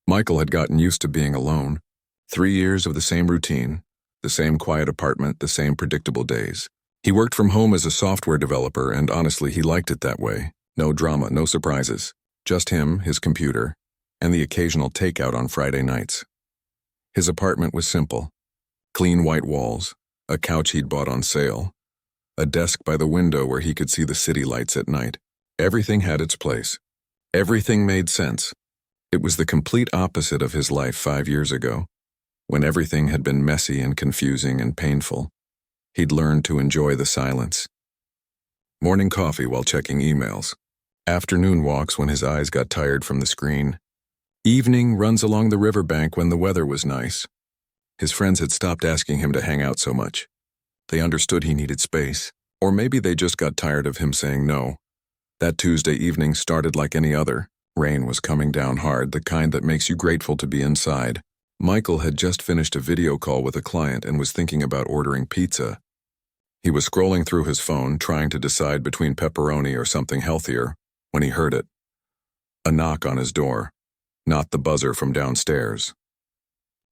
Michael had gotten used to being alone. 3 years of the same routine, the same quiet apartment, the same predictable days. He worked from home as a software developer, and honestly, he liked it that way. No drama, no surprises. Just him, his computer, and the occasional takeout on Friday nights. His apartment was simple. Clean white walls, a couch he'd bought on sale, a desk by the window where he could see the city lights at night. Everything had its place. Everything made sense. It was the complete opposite of his life 5 years ago, when everything had been messy and confusing and painful. He'd learned to enjoy the silence. Morning coffee while checking emails. Afternoon walks when his eyes got tired from the screen. Evening runs along the riverbank when the weather was nice. His friends had stopped asking him to hang out so much. They understood he needed space, or maybe they just got tired of him saying no. That Tuesday evening started like any other. Rain was coming down hard, the kind that makes you grateful to be inside. Michael had just finished a video call with a client and was thinking about ordering pizza. He was scrolling through his phone, trying to decide between pepperoni or something healthier, when he heard it. A knock on his door, not the buzzer from downstairs.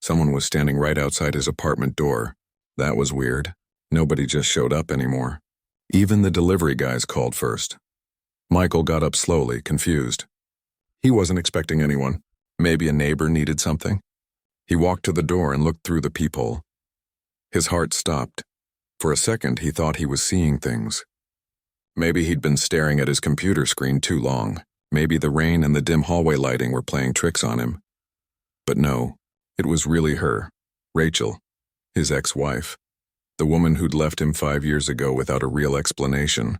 Someone was standing right outside his apartment door. That was weird. Nobody just showed up anymore. Even the delivery guys called first. Michael got up slowly, confused. He wasn't expecting anyone. Maybe a neighbor needed something. He walked to the door and looked through the peephole. His heart stopped. For a second, he thought he was seeing things. Maybe he'd been staring at his computer screen too long. Maybe the rain and the dim hallway lighting were playing tricks on him. But no, it was really her, Rachel, his ex-wife, the woman who'd left him 5 years ago without a real explanation.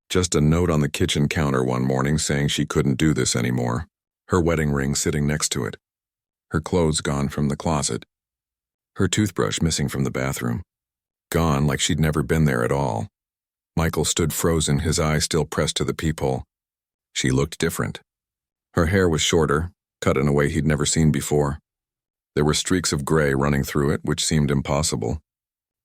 Just a note on the kitchen counter one morning saying she couldn't do this anymore. Her wedding ring sitting next to it. Her clothes gone from the closet. Her toothbrush missing from the bathroom. Gone like she'd never been there at all. Michael stood frozen, his eyes still pressed to the peephole. She looked different. Her hair was shorter, cut in a way he'd never seen before. There were streaks of gray running through it, which seemed impossible.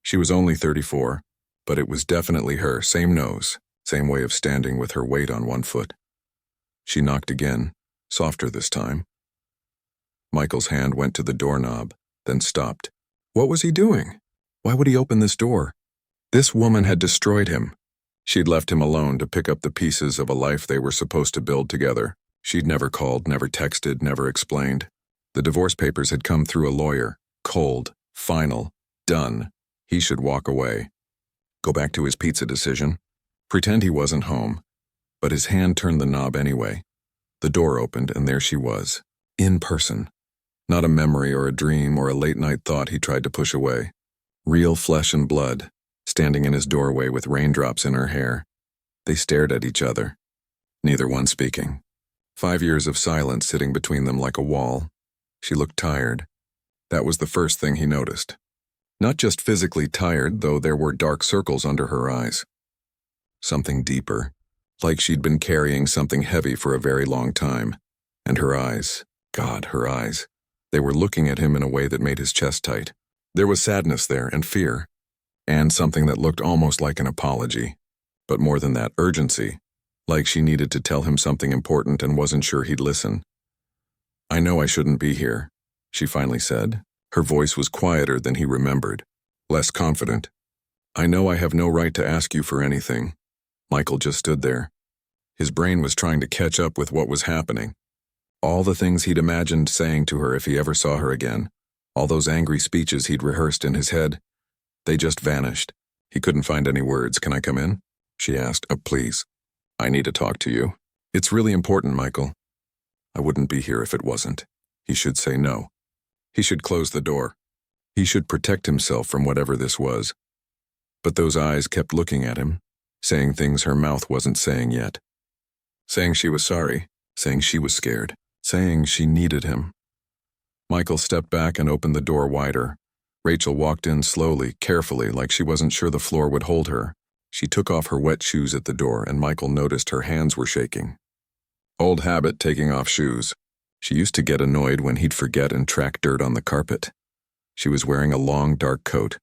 She was only 34, but it was definitely her, same nose, same way of standing with her weight on one foot. She knocked again, softer this time. Michael's hand went to the doorknob, then stopped. What was he doing? Why would he open this door? This woman had destroyed him. She'd left him alone to pick up the pieces of a life they were supposed to build together. She'd never called, never texted, never explained. The divorce papers had come through a lawyer. Cold, final, done. He should walk away. Go back to his pizza decision. Pretend he wasn't home. But his hand turned the knob anyway. The door opened, and there she was. In person. Not a memory or a dream or a late-night thought he tried to push away. Real flesh and blood, standing in his doorway with raindrops in her hair. They stared at each other, neither one speaking. 5 years of silence sitting between them like a wall. She looked tired. That was the first thing he noticed. Not just physically tired, though there were dark circles under her eyes. Something deeper, like she'd been carrying something heavy for a very long time. And her eyes, God, her eyes. They were looking at him in a way that made his chest tight. There was sadness there and fear, and something that looked almost like an apology. But more than that, urgency, like she needed to tell him something important and wasn't sure he'd listen. I know I shouldn't be here, she finally said. Her voice was quieter than he remembered, less confident. I know I have no right to ask you for anything. Michael just stood there. His brain was trying to catch up with what was happening. All the things he'd imagined saying to her if he ever saw her again. All those angry speeches he'd rehearsed in his head. They just vanished. He couldn't find any words. Can I come in? She asked. Please. I need to talk to you. It's really important, Michael. I wouldn't be here if it wasn't. He should say no. He should close the door. He should protect himself from whatever this was. But those eyes kept looking at him, saying things her mouth wasn't saying yet. Saying she was sorry, saying she was scared, saying she needed him. Michael stepped back and opened the door wider. Rachel walked in slowly, carefully, like she wasn't sure the floor would hold her. She took off her wet shoes at the door, and Michael noticed her hands were shaking. Old habit, taking off shoes. She used to get annoyed when he'd forget and track dirt on the carpet. She was wearing a long, dark coat,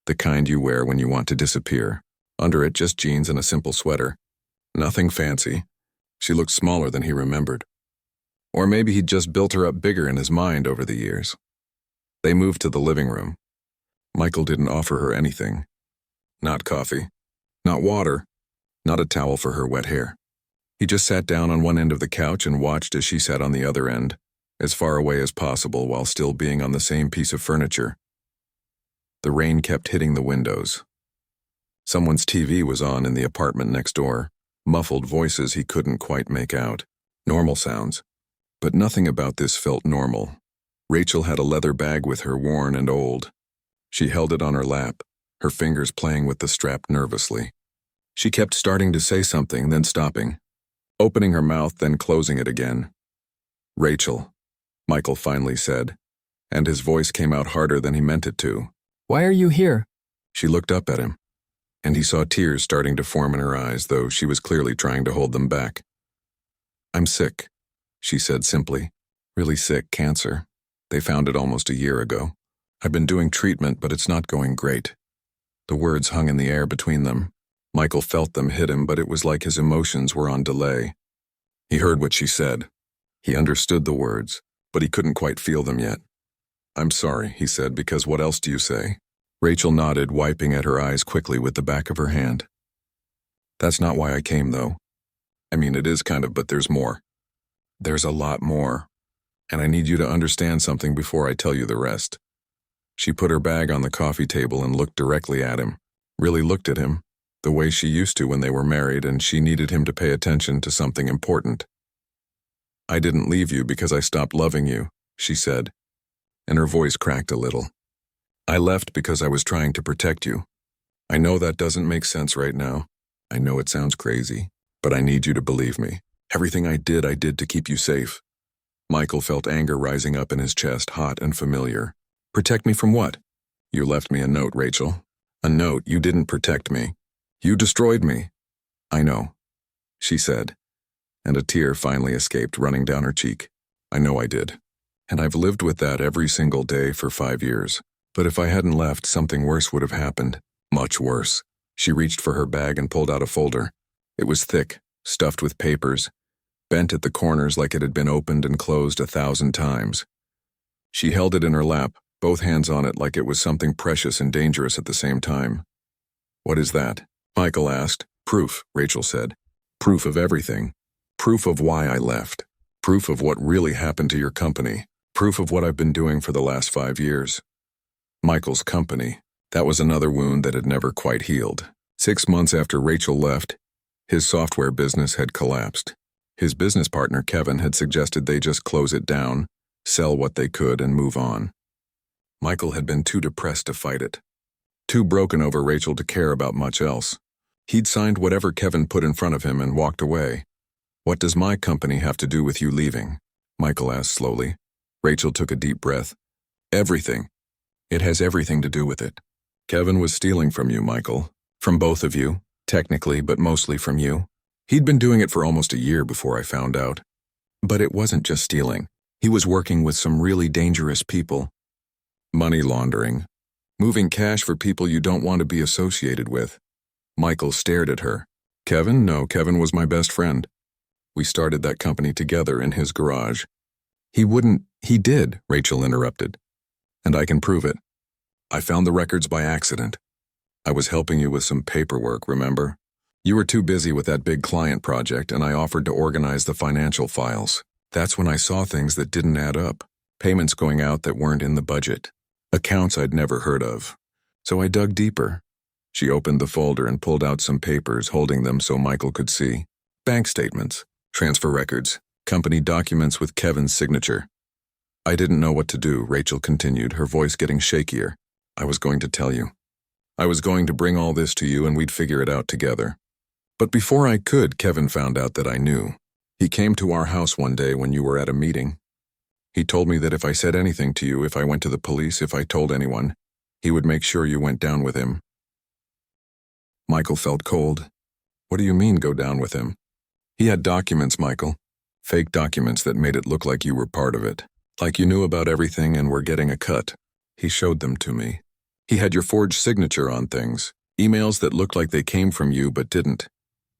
the kind you wear when you want to disappear. Under it, just jeans and a simple sweater. Nothing fancy. She looked smaller than he remembered. Or maybe he'd just built her up bigger in his mind over the years. They moved to the living room. Michael didn't offer her anything. Not coffee. Not water. Not a towel for her wet hair. He just sat down on one end of the couch and watched as she sat on the other end, as far away as possible while still being on the same piece of furniture. The rain kept hitting the windows. Someone's TV was on in the apartment next door, muffled voices he couldn't quite make out. Normal sounds. But nothing about this felt normal. Rachel had a leather bag with her, worn and old. She held it on her lap, her fingers playing with the strap nervously. She kept starting to say something, then stopping. Opening her mouth, then closing it again. "Rachel," Michael finally said, and his voice came out harder than he meant it to. "Why are you here?" She looked up at him, and he saw tears starting to form in her eyes, though she was clearly trying to hold them back. "I'm sick," she said simply. "Really sick, cancer. They found it almost a year ago. I've been doing treatment, but it's not going great." The words hung in the air between them. Michael felt them hit him, but it was like his emotions were on delay. He heard what she said. He understood the words, but he couldn't quite feel them yet. "I'm sorry," he said, "because what else do you say?" Rachel nodded, wiping at her eyes quickly with the back of her hand. "That's not why I came, though. I mean, it is kind of, but there's more. There's a lot more. And I need you to understand something before I tell you the rest." She put her bag on the coffee table and looked directly at him. Really looked at him, the way she used to when they were married, and she needed him to pay attention to something important. "I didn't leave you because I stopped loving you," she said, and her voice cracked a little. "I left because I was trying to protect you. I know that doesn't make sense right now. I know it sounds crazy, but I need you to believe me. Everything I did to keep you safe." Michael felt anger rising up in his chest, hot and familiar. "Protect me from what?" "You left me a note, Rachel. A note. You didn't protect me. You destroyed me." "I know," she said, and a tear finally escaped, running down her cheek. "I know I did. And I've lived with that every single day for 5 years. But if I hadn't left, something worse would have happened. Much worse." She reached for her bag and pulled out a folder. It was thick, stuffed with papers, bent at the corners like it had been opened and closed 1,000 times. She held it in her lap, both hands on it like it was something precious and dangerous at the same time. "What is that?" Michael asked. "Proof," Rachel said. "Proof of everything. Proof of why I left. Proof of what really happened to your company. Proof of what I've been doing for the last 5 years. Michael's company. That was another wound that had never quite healed. 6 months after Rachel left, his software business had collapsed. His business partner, Kevin, had suggested they just close it down, sell what they could, and move on. Michael had been too depressed to fight it. Too broken over Rachel to care about much else. He'd signed whatever Kevin put in front of him and walked away. "What does my company have to do with you leaving?" Michael asked slowly. Rachel took a deep breath. "Everything. It has everything to do with it. Kevin was stealing from you, Michael. From both of you, technically, but mostly from you. He'd been doing it for almost a year before I found out. But it wasn't just stealing. He was working with some really dangerous people. Money laundering. Moving cash for people you don't want to be associated with." Michael stared at her. "Kevin? No, Kevin was my best friend. We started that company together in his garage." He did," Rachel interrupted. "And I can prove it. I found the records by accident. I was helping you with some paperwork, remember? You were too busy with that big client project, and I offered to organize the financial files. That's when I saw things that didn't add up. Payments going out that weren't in the budget. Accounts I'd never heard of. So I dug deeper." She opened the folder and pulled out some papers, holding them so Michael could see. Bank statements, transfer records, company documents with Kevin's signature. "I didn't know what to do," Rachel continued, her voice getting shakier. "I was going to tell you. I was going to bring all this to you and we'd figure it out together. But before I could, Kevin found out that I knew. He came to our house one day when you were at a meeting. He told me that if I said anything to you, if I went to the police, if I told anyone, he would make sure you went down with him." Michael felt cold. "What do you mean, go down with him?" "He had documents, Michael. Fake documents that made it look like you were part of it. Like you knew about everything and were getting a cut. He showed them to me. He had your forged signature on things. Emails that looked like they came from you but didn't.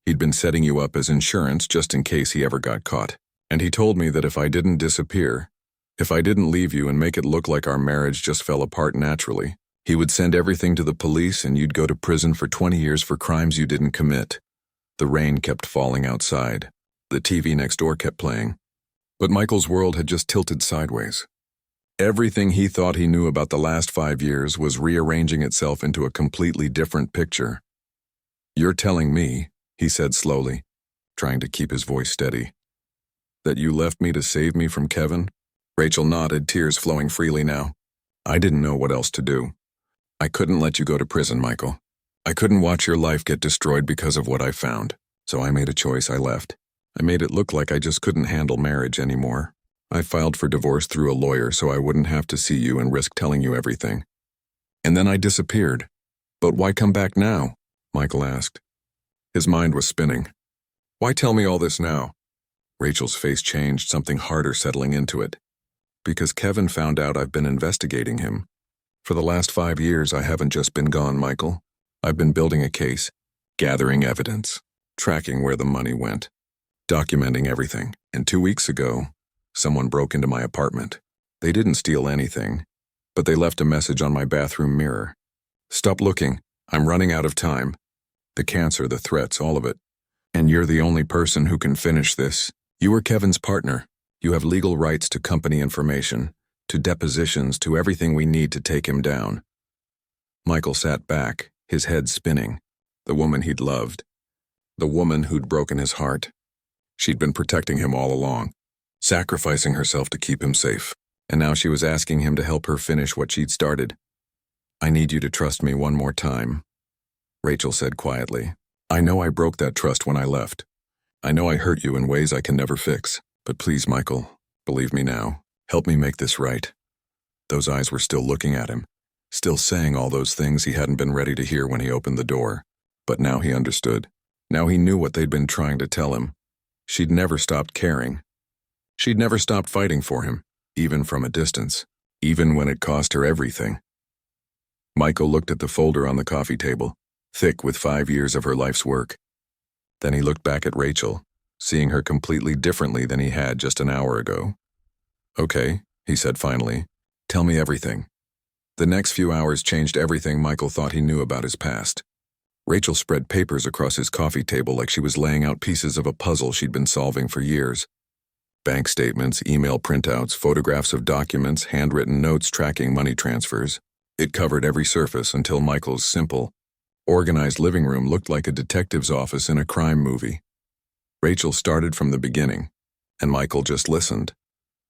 He'd been setting you up as insurance just in case he ever got caught. And he told me that if I didn't disappear, if I didn't leave you and make it look like our marriage just fell apart naturally, he would send everything to the police and you'd go to prison for 20 years for crimes you didn't commit. The rain kept falling outside. The TV next door kept playing. But Michael's world had just tilted sideways. Everything he thought he knew about the last 5 years was rearranging itself into a completely different picture. "You're telling me," he said slowly, trying to keep his voice steady, "that you left me to save me from Kevin?" Rachel nodded, tears flowing freely now. "I didn't know what else to do. I couldn't let you go to prison, Michael. I couldn't watch your life get destroyed because of what I found. So I made a choice. I left. I made it look like I just couldn't handle marriage anymore. I filed for divorce through a lawyer so I wouldn't have to see you and risk telling you everything. And then I disappeared. But why come back now?" Michael asked. His mind was spinning. "Why tell me all this now?" Rachel's face changed, something harder settling into it. "Because Kevin found out I've been investigating him. For the last 5 years, I haven't just been gone, Michael. I've been building a case, gathering evidence, tracking where the money went, documenting everything. And 2 weeks ago, someone broke into my apartment. They didn't steal anything, but they left a message on my bathroom mirror. 'Stop looking. I'm running out of time.' The cancer, the threats, all of it. And you're the only person who can finish this. You were Kevin's partner. You have legal rights to company information, to depositions, to everything we need to take him down." Michael sat back, his head spinning. The woman he'd loved. The woman who'd broken his heart. She'd been protecting him all along, sacrificing herself to keep him safe. And now she was asking him to help her finish what she'd started. "I need you to trust me one more time," Rachel said quietly. "I know I broke that trust when I left. I know I hurt you in ways I can never fix. But please, Michael, believe me now. Help me make this right." Those eyes were still looking at him, still saying all those things he hadn't been ready to hear when he opened the door. But now he understood. Now he knew what they'd been trying to tell him. She'd never stopped caring. She'd never stopped fighting for him, even from a distance, even when it cost her everything. Michael looked at the folder on the coffee table, thick with 5 years of her life's work. Then he looked back at Rachel, seeing her completely differently than he had just an hour ago. "Okay," he said finally. "Tell me everything." The next few hours changed everything Michael thought he knew about his past. Rachel spread papers across his coffee table like she was laying out pieces of a puzzle she'd been solving for years. Bank statements, email printouts, photographs of documents, handwritten notes tracking money transfers. It covered every surface until Michael's simple, organized living room looked like a detective's office in a crime movie. Rachel started from the beginning, and Michael just listened.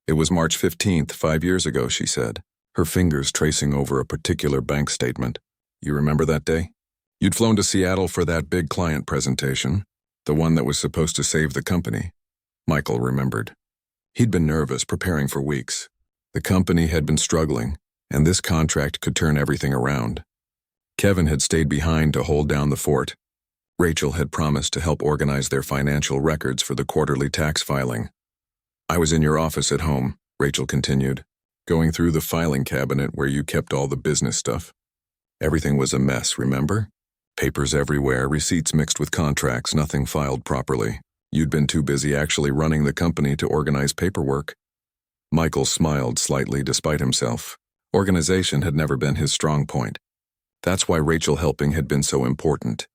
"It was March 15th, 5 years ago," she said, her fingers tracing over a particular bank statement. "You remember that day? You'd flown to Seattle for that big client presentation, the one that was supposed to save the company." Michael remembered. He'd been nervous, preparing for weeks. The company had been struggling, and this contract could turn everything around. Kevin had stayed behind to hold down the fort. Rachel had promised to help organize their financial records for the quarterly tax filing. "I was in your office at home," Rachel continued, "going through the filing cabinet where you kept all the business stuff. Everything was a mess, remember? Papers everywhere, receipts mixed with contracts, nothing filed properly. You'd been too busy actually running the company to organize paperwork." Michael smiled slightly despite himself. Organization had never been his strong point. That's why Rachel helping had been so important.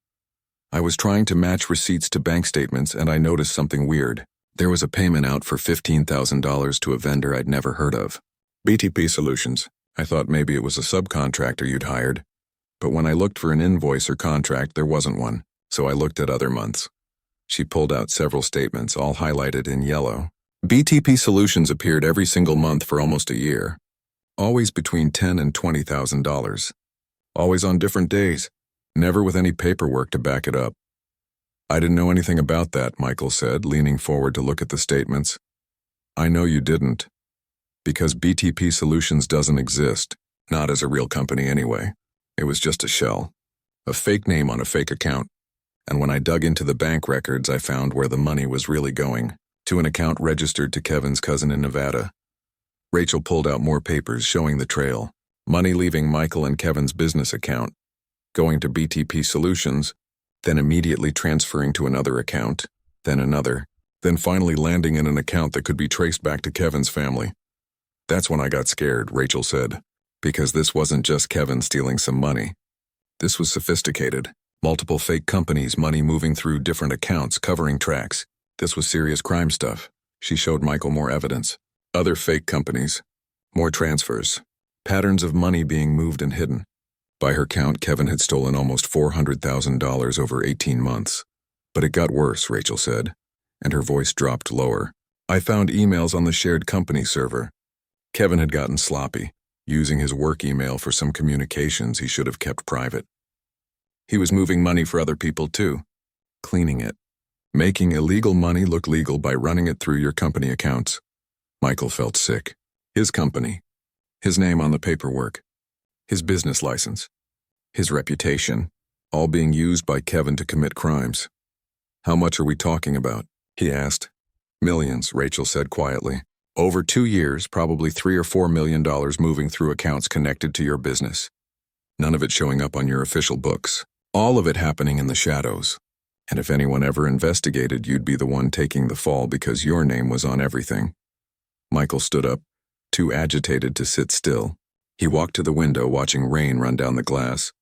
"I was trying to match receipts to bank statements and I noticed something weird. There was a payment out for $15,000 to a vendor I'd never heard of. BTP Solutions. I thought maybe it was a subcontractor you'd hired. But when I looked for an invoice or contract, there wasn't one, so I looked at other months." She pulled out several statements, all highlighted in yellow. BTP Solutions appeared every single month for almost a year. Always between $10,000 and $20,000. Always on different days. Never with any paperwork to back it up. "I didn't know anything about that," Michael said, leaning forward to look at the statements. "I know you didn't. Because BTP Solutions doesn't exist, not as a real company anyway. It was just a shell. A fake name on a fake account. And when I dug into the bank records, I found where the money was really going, to an account registered to Kevin's cousin in Nevada." Rachel pulled out more papers showing the trail. Money leaving Michael and Kevin's business account, going to BTP Solutions, then immediately transferring to another account, then another. then finally landing in an account that could be traced back to Kevin's family. That's when I got scared, Rachel said, because this wasn't just Kevin stealing some money. This was sophisticated. Multiple fake companies, money moving through different accounts, covering tracks. This was serious crime stuff. She showed Michael more evidence. Other fake companies. More transfers. Patterns of money being moved and hidden. By her count, Kevin had stolen almost $400,000 over 18 months. But it got worse, Rachel said, and her voice dropped lower. I found emails on the shared company server. Kevin had gotten sloppy, using his work email for some communications he should have kept private. He was moving money for other people too, cleaning it, making illegal money look legal by running it through your company accounts. Michael felt sick. His company, his name on the paperwork, his business license, his reputation, all being used by Kevin to commit crimes. How much are we talking about? He asked. Millions, Rachel said quietly. Over 2 years, probably $3 or $4 million moving through accounts connected to your business. None of it showing up on your official books. All of it happening in the shadows. And if anyone ever investigated, you'd be the one taking the fall because your name was on everything. Michael stood up, too agitated to sit still. He walked to the window, watching rain run down the glass.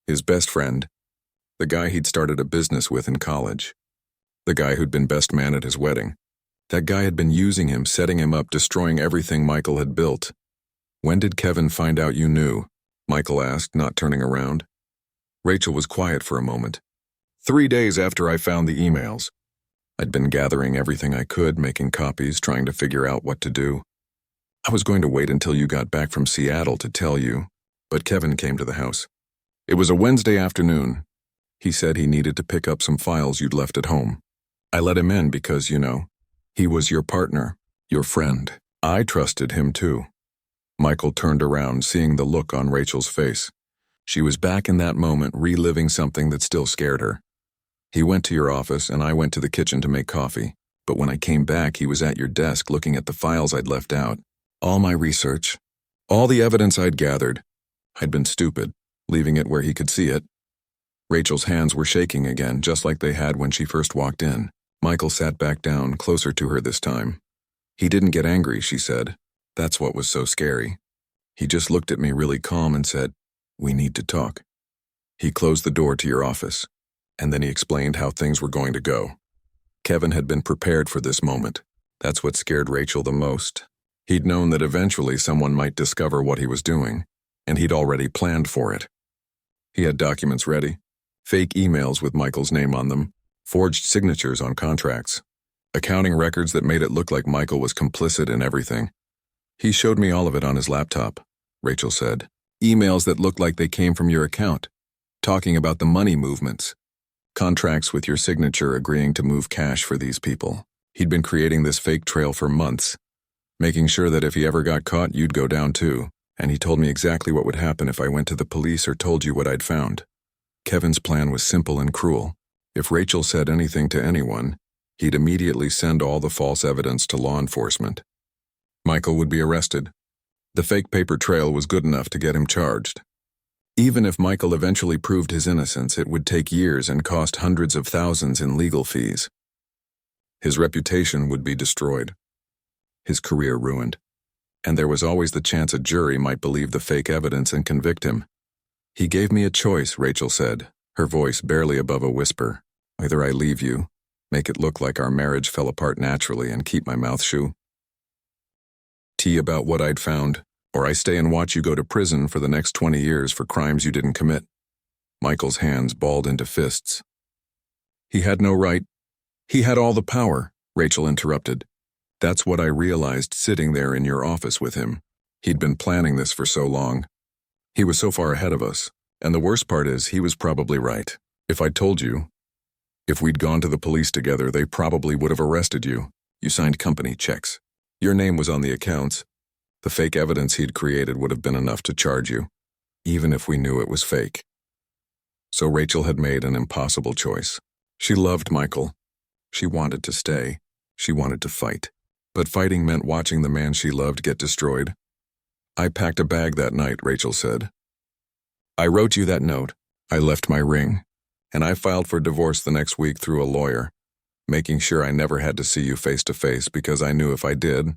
His best friend, the guy he'd started a business with in college, the guy who'd been best man at his wedding. That guy had been using him, setting him up, destroying everything Michael had built. When did Kevin find out you knew? Michael asked, not turning around. Rachel was quiet for a moment. 3 days after I found the emails. I'd been gathering everything I could, making copies, trying to figure out what to do. I was going to wait until you got back from Seattle to tell you, but Kevin came to the house. It was a Wednesday afternoon. He said he needed to pick up some files you'd left at home. I let him in because, he was your partner, your friend. I trusted him too. Michael turned around, seeing the look on Rachel's face. She was back in that moment, reliving something that still scared her. He went to your office and I went to the kitchen to make coffee. But when I came back, he was at your desk looking at the files I'd left out. All my research, all the evidence I'd gathered. I'd been stupid, leaving it where he could see it. Rachel's hands were shaking again, just like they had when she first walked in. Michael sat back down, closer to her this time. He didn't get angry, she said. That's what was so scary. He just looked at me really calm and said, "We need to talk." He closed the door to your office, and then he explained how things were going to go. Kevin had been prepared for this moment. That's what scared Rachel the most. He'd known that eventually someone might discover what he was doing, and he'd already planned for it. He had documents ready, fake emails with Michael's name on them, forged signatures on contracts, accounting records that made it look like Michael was complicit in everything. He showed me all of it on his laptop, Rachel said. Emails that looked like they came from your account, talking about the money movements. Contracts with your signature agreeing to move cash for these people. He'd been creating this fake trail for months, making sure that if he ever got caught, you'd go down too. And he told me exactly what would happen if I went to the police or told you what I'd found. Kevin's plan was simple and cruel. If Rachel said anything to anyone, he'd immediately send all the false evidence to law enforcement. Michael would be arrested. The fake paper trail was good enough to get him charged. Even if Michael eventually proved his innocence, it would take years and cost hundreds of thousands in legal fees. His reputation would be destroyed. His career ruined. And there was always the chance a jury might believe the fake evidence and convict him. He gave me a choice, Rachel said, her voice barely above a whisper. Either I leave you, make it look like our marriage fell apart naturally, and keep my mouth shut about what I'd found, or I stay and watch you go to prison for the next 20 years for crimes you didn't commit. Michael's hands balled into fists. He had no right. He had all the power, Rachel interrupted. That's what I realized sitting there in your office with him. He'd been planning this for so long. He was so far ahead of us, and the worst part is he was probably right. If I'd told you, if we'd gone to the police together, they probably would have arrested you. You signed company checks. Your name was on the accounts. The fake evidence he'd created would have been enough to charge you, even if we knew it was fake. So Rachel had made an impossible choice. She loved Michael. She wanted to stay. She wanted to fight. But fighting meant watching the man she loved get destroyed. I packed a bag that night, Rachel said. I wrote you that note. I left my ring. And I filed for divorce the next week through a lawyer. making sure I never had to see you face to face because I knew if I did,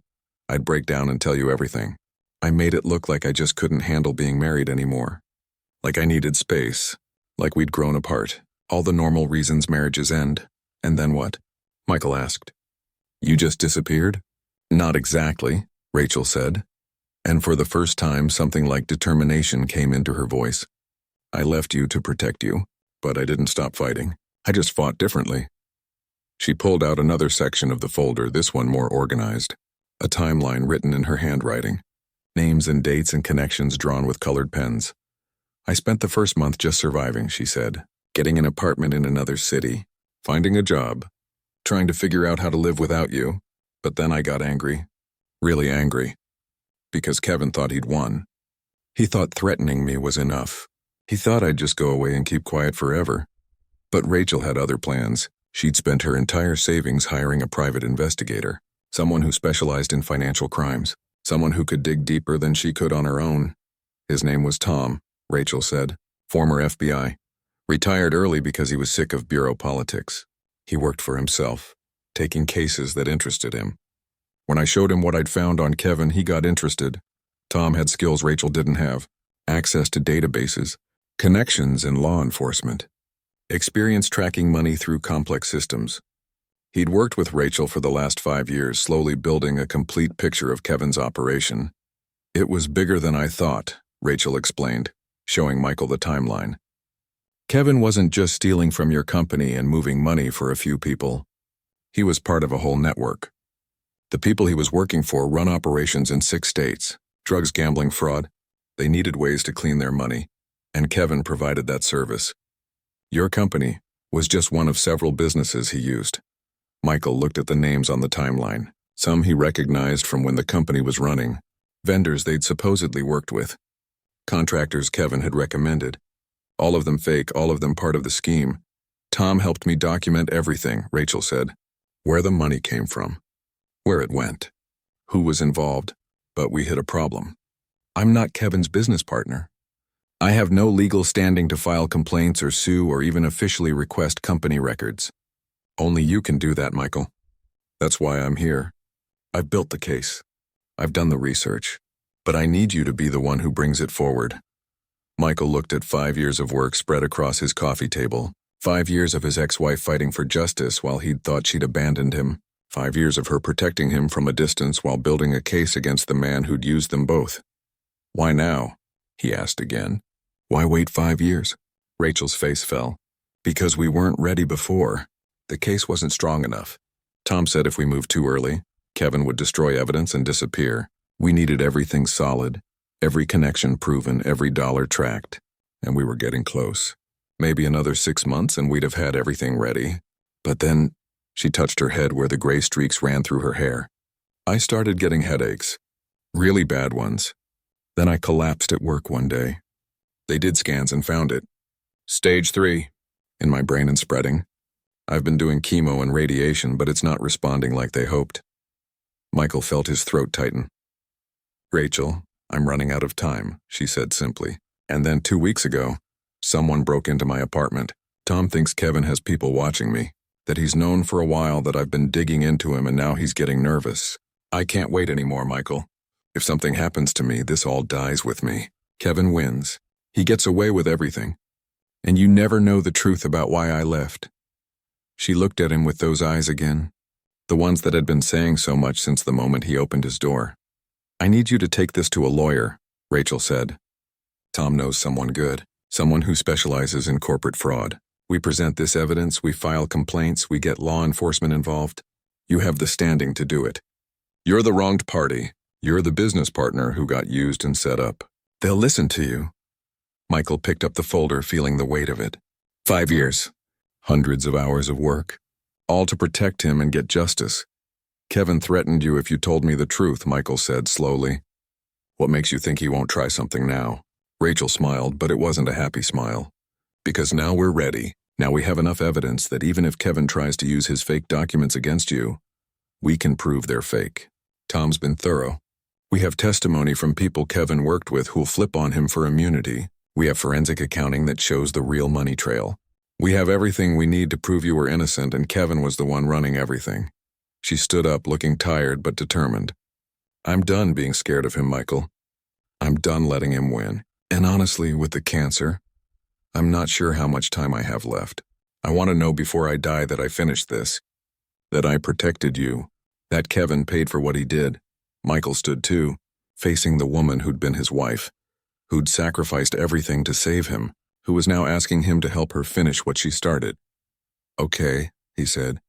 I'd break down and tell you everything. I made it look like I just couldn't handle being married anymore. Like I needed space. Like we'd grown apart. All the normal reasons marriages end. And then what? Michael asked. You just disappeared? Not exactly, Rachel said. And for the first time, something like determination came into her voice. I left you to protect you, but I didn't stop fighting. I just fought differently. She pulled out another section of the folder, this one more organized. A timeline written in her handwriting. Names and dates and connections drawn with colored pens. I spent the first month just surviving, she said. Getting an apartment in another city. Finding a job. Trying to figure out how to live without you. But then I got angry. Really angry. Because Kevin thought he'd won. He thought threatening me was enough. He thought I'd just go away and keep quiet forever. But Rachel had other plans. She'd spent her entire savings hiring a private investigator. Someone who specialized in financial crimes. Someone who could dig deeper than she could on her own. His name was Tom, Rachel said. Former FBI. Retired early because he was sick of bureau politics. He worked for himself, taking cases that interested him. When I showed him what I'd found on Kevin, he got interested. Tom had skills Rachel didn't have. Access to databases. Connections in law enforcement. Experience tracking money through complex systems. He'd worked with Rachel for the last 5 years, slowly building a complete picture of Kevin's operation. It was bigger than I thought, Rachel explained, showing Michael the timeline. Kevin wasn't just stealing from your company and moving money for a few people. He was part of a whole network. The people he was working for run operations in 6 states. Drugs, gambling, fraud. They needed ways to clean their money, and Kevin provided that service. Your company was just one of several businesses he used. Michael looked at the names on the timeline. Some he recognized from when the company was running. Vendors they'd supposedly worked with. Contractors Kevin had recommended. All of them fake, all of them part of the scheme. Tom helped me document everything, Rachel said. Where the money came from. Where it went. Who was involved. But we hit a problem. I'm not Kevin's business partner. I have no legal standing to file complaints or sue or even officially request company records. Only you can do that, Michael. That's why I'm here. I've built the case. I've done the research. But I need you to be the one who brings it forward. Michael looked at 5 years of work spread across his coffee table. 5 years of his ex-wife fighting for justice while he'd thought she'd abandoned him. 5 years of her protecting him from a distance while building a case against the man who'd used them both. Why now? He asked again. Why wait 5 years? Rachel's face fell. Because we weren't ready before. The case wasn't strong enough. Tom said if we moved too early, Kevin would destroy evidence and disappear. We needed everything solid, every connection proven, every dollar tracked. And we were getting close. Maybe another 6 months and we'd have had everything ready. But then, she touched her head where the gray streaks ran through her hair. I started getting headaches. Really bad ones. Then I collapsed at work one day. They did scans and found it. Stage 3. In my brain and spreading. I've been doing chemo and radiation, but it's not responding like they hoped. Michael felt his throat tighten. Rachel, I'm running out of time, she said simply. And then 2 weeks ago, someone broke into my apartment. Tom thinks Kevin has people watching me, that he's known for a while that I've been digging into him and now he's getting nervous. I can't wait anymore, Michael. If something happens to me, this all dies with me. Kevin wins. He gets away with everything. And you never know the truth about why I left. She looked at him with those eyes again, the ones that had been saying so much since the moment he opened his door. I need you to take this to a lawyer, Rachel said. Tom knows someone good, someone who specializes in corporate fraud. We present this evidence, we file complaints, we get law enforcement involved. You have the standing to do it. You're the wronged party. You're the business partner who got used and set up. They'll listen to you. Michael picked up the folder, feeling the weight of it. 5 years. Hundreds of hours of work. All to protect him and get justice. Kevin threatened you if you told me the truth, Michael said slowly. What makes you think he won't try something now? Rachel smiled, but it wasn't a happy smile. Because now we're ready. Now we have enough evidence that even if Kevin tries to use his fake documents against you, we can prove they're fake. Tom's been thorough. We have testimony from people Kevin worked with who'll flip on him for immunity. We have forensic accounting that shows the real money trail. We have everything we need to prove you were innocent, and Kevin was the one running everything. She stood up, looking tired but determined. I'm done being scared of him, Michael. I'm done letting him win. And honestly, with the cancer, I'm not sure how much time I have left. I want to know before I die that I finished this, that I protected you, that Kevin paid for what he did. Michael stood too, facing the woman who'd been his wife, who'd sacrificed everything to save him, who was now asking him to help her finish what she started. Okay, he said.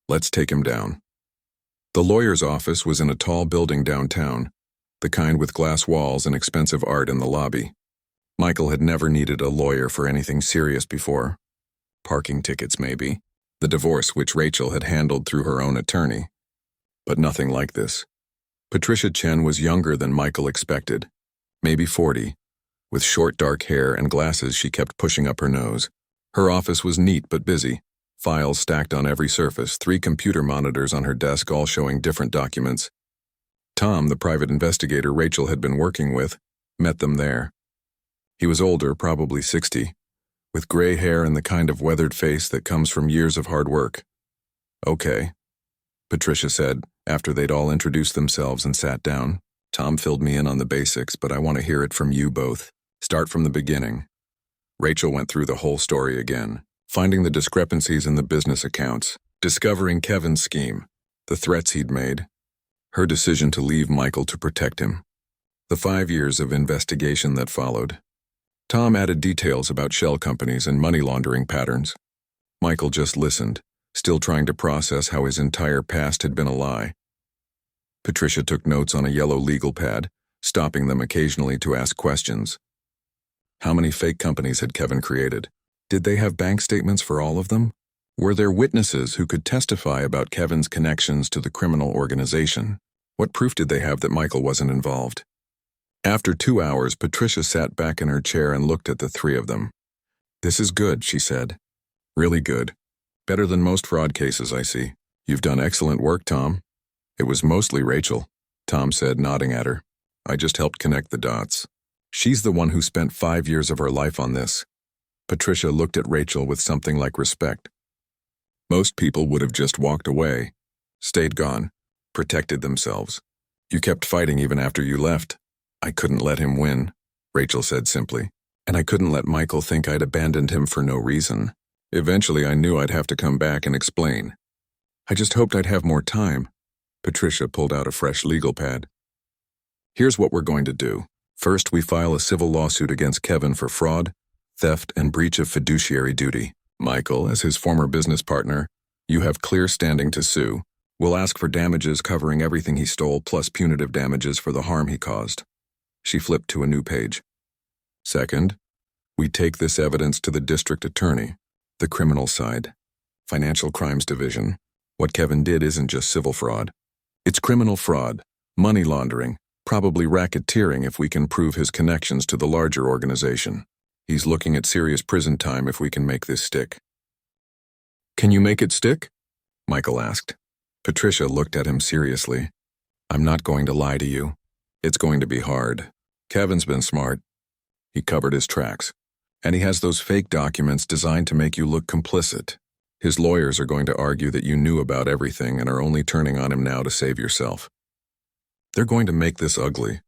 Let's take him down. The lawyer's office was in a tall building downtown, the kind with glass walls and expensive art in the lobby. Michael had never needed a lawyer for anything serious before. Parking tickets, maybe. The divorce which Rachel had handled through her own attorney. But nothing like this. Patricia Chen was younger than Michael expected, maybe 40, with short dark hair and glasses she kept pushing up her nose. Her office was neat but busy, files stacked on every surface, 3 computer monitors on her desk all showing different documents. Tom, the private investigator Rachel had been working with, met them there. He was older, probably 60, with gray hair and the kind of weathered face that comes from years of hard work. Okay, Patricia said, after they'd all introduced themselves and sat down. Tom filled me in on the basics, but I want to hear it from you both. Start from the beginning. Rachel went through the whole story again, finding the discrepancies in the business accounts, discovering Kevin's scheme, the threats he'd made, her decision to leave Michael to protect him, the 5 years of investigation that followed. Tom added details about shell companies and money laundering patterns. Michael just listened, still trying to process how his entire past had been a lie. Patricia took notes on a yellow legal pad, stopping them occasionally to ask questions. How many fake companies had Kevin created? Did they have bank statements for all of them? Were there witnesses who could testify about Kevin's connections to the criminal organization? What proof did they have that Michael wasn't involved? After 2 hours, Patricia sat back in her chair and looked at the 3 of them. This is good, she said. Really good. Better than most fraud cases I see. You've done excellent work, Tom. It was mostly Rachel, Tom said, nodding at her. I just helped connect the dots. She's the one who spent 5 years of her life on this. Patricia looked at Rachel with something like respect. Most people would have just walked away, stayed gone, protected themselves. You kept fighting even after you left. I couldn't let him win, Rachel said simply, and I couldn't let Michael think I'd abandoned him for no reason. Eventually I knew I'd have to come back and explain. I just hoped I'd have more time. Patricia pulled out a fresh legal pad. Here's what we're going to do. First, we file a civil lawsuit against Kevin for fraud, theft, and breach of fiduciary duty. Michael, as his former business partner, you have clear standing to sue. We'll ask for damages covering everything he stole plus punitive damages for the harm he caused. She flipped to a new page. Second, we take this evidence to the district attorney, the criminal side, Financial Crimes Division. What Kevin did isn't just civil fraud. It's criminal fraud, money laundering, probably racketeering if we can prove his connections to the larger organization. He's looking at serious prison time if we can make this stick. Can you make it stick? Michael asked. Patricia looked at him seriously. I'm not going to lie to you. It's going to be hard. Kevin's been smart. He covered his tracks. And he has those fake documents designed to make you look complicit. His lawyers are going to argue that you knew about everything and are only turning on him now to save yourself. They're going to make this ugly.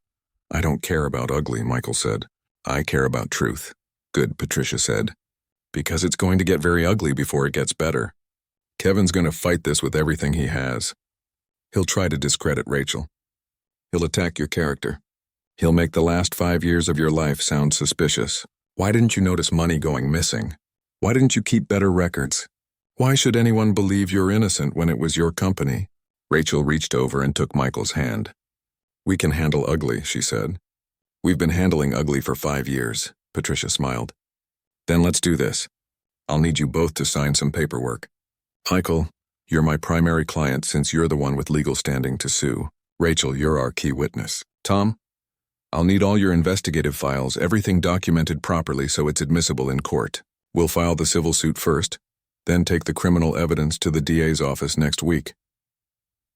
I don't care about ugly, Michael said. I care about truth. Good, Patricia said. Because it's going to get very ugly before it gets better. Kevin's going to fight this with everything he has. He'll try to discredit Rachel. He'll attack your character. He'll make the last 5 years of your life sound suspicious. Why didn't you notice money going missing? Why didn't you keep better records? Why should anyone believe you're innocent when it was your company? Rachel reached over and took Michael's hand. We can handle ugly, she said. We've been handling ugly for 5 years, Patricia smiled. Then let's do this. I'll need you both to sign some paperwork. Michael, you're my primary client since you're the one with legal standing to sue. Rachel, you're our key witness. Tom, I'll need all your investigative files, everything documented properly so it's admissible in court. We'll file the civil suit first, then take the criminal evidence to the DA's office next week.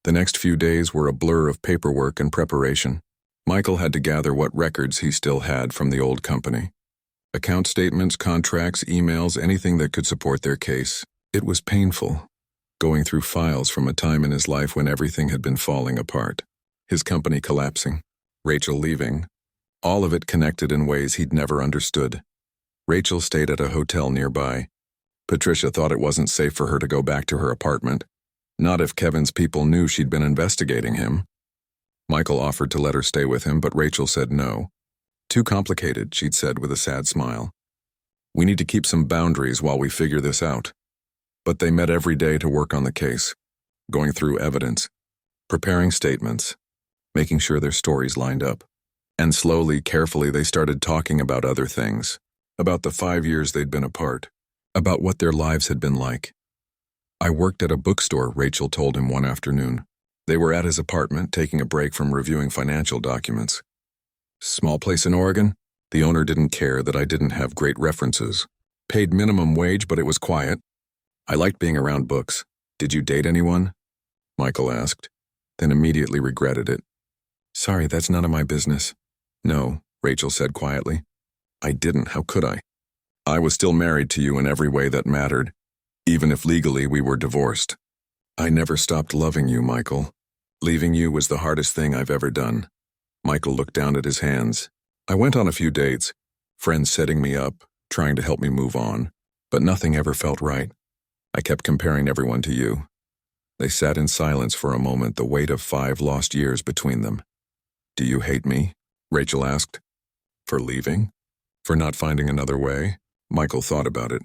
The next few days were a blur of paperwork and preparation. Michael had to gather what records he still had from the old company. Account statements, contracts, emails, anything that could support their case. It was painful, going through files from a time in his life when everything had been falling apart. His company collapsing, Rachel leaving, all of it connected in ways he'd never understood. Rachel stayed at a hotel nearby. Patricia thought it wasn't safe for her to go back to her apartment. Not if Kevin's people knew she'd been investigating him. Michael offered to let her stay with him, but Rachel said no. Too complicated, she'd said with a sad smile. We need to keep some boundaries while we figure this out. But they met every day to work on the case, going through evidence, preparing statements, making sure their stories lined up. And slowly, carefully, they started talking about other things, about the 5 years they'd been apart, about what their lives had been like. I worked at a bookstore, Rachel told him one afternoon. They were at his apartment, taking a break from reviewing financial documents. Small place in Oregon? The owner didn't care that I didn't have great references. Paid minimum wage, but it was quiet. I liked being around books. Did you date anyone? Michael asked, then immediately regretted it. Sorry, that's none of my business. No, Rachel said quietly. I didn't, how could I? I was still married to you in every way that mattered, even if legally we were divorced. I never stopped loving you, Michael. Leaving you was the hardest thing I've ever done. Michael looked down at his hands. I went on a few dates, friends setting me up, trying to help me move on, but nothing ever felt right. I kept comparing everyone to you. They sat in silence for a moment, the weight of 5 lost years between them. Do you hate me? Rachel asked. For leaving? For not finding another way? Michael thought about it.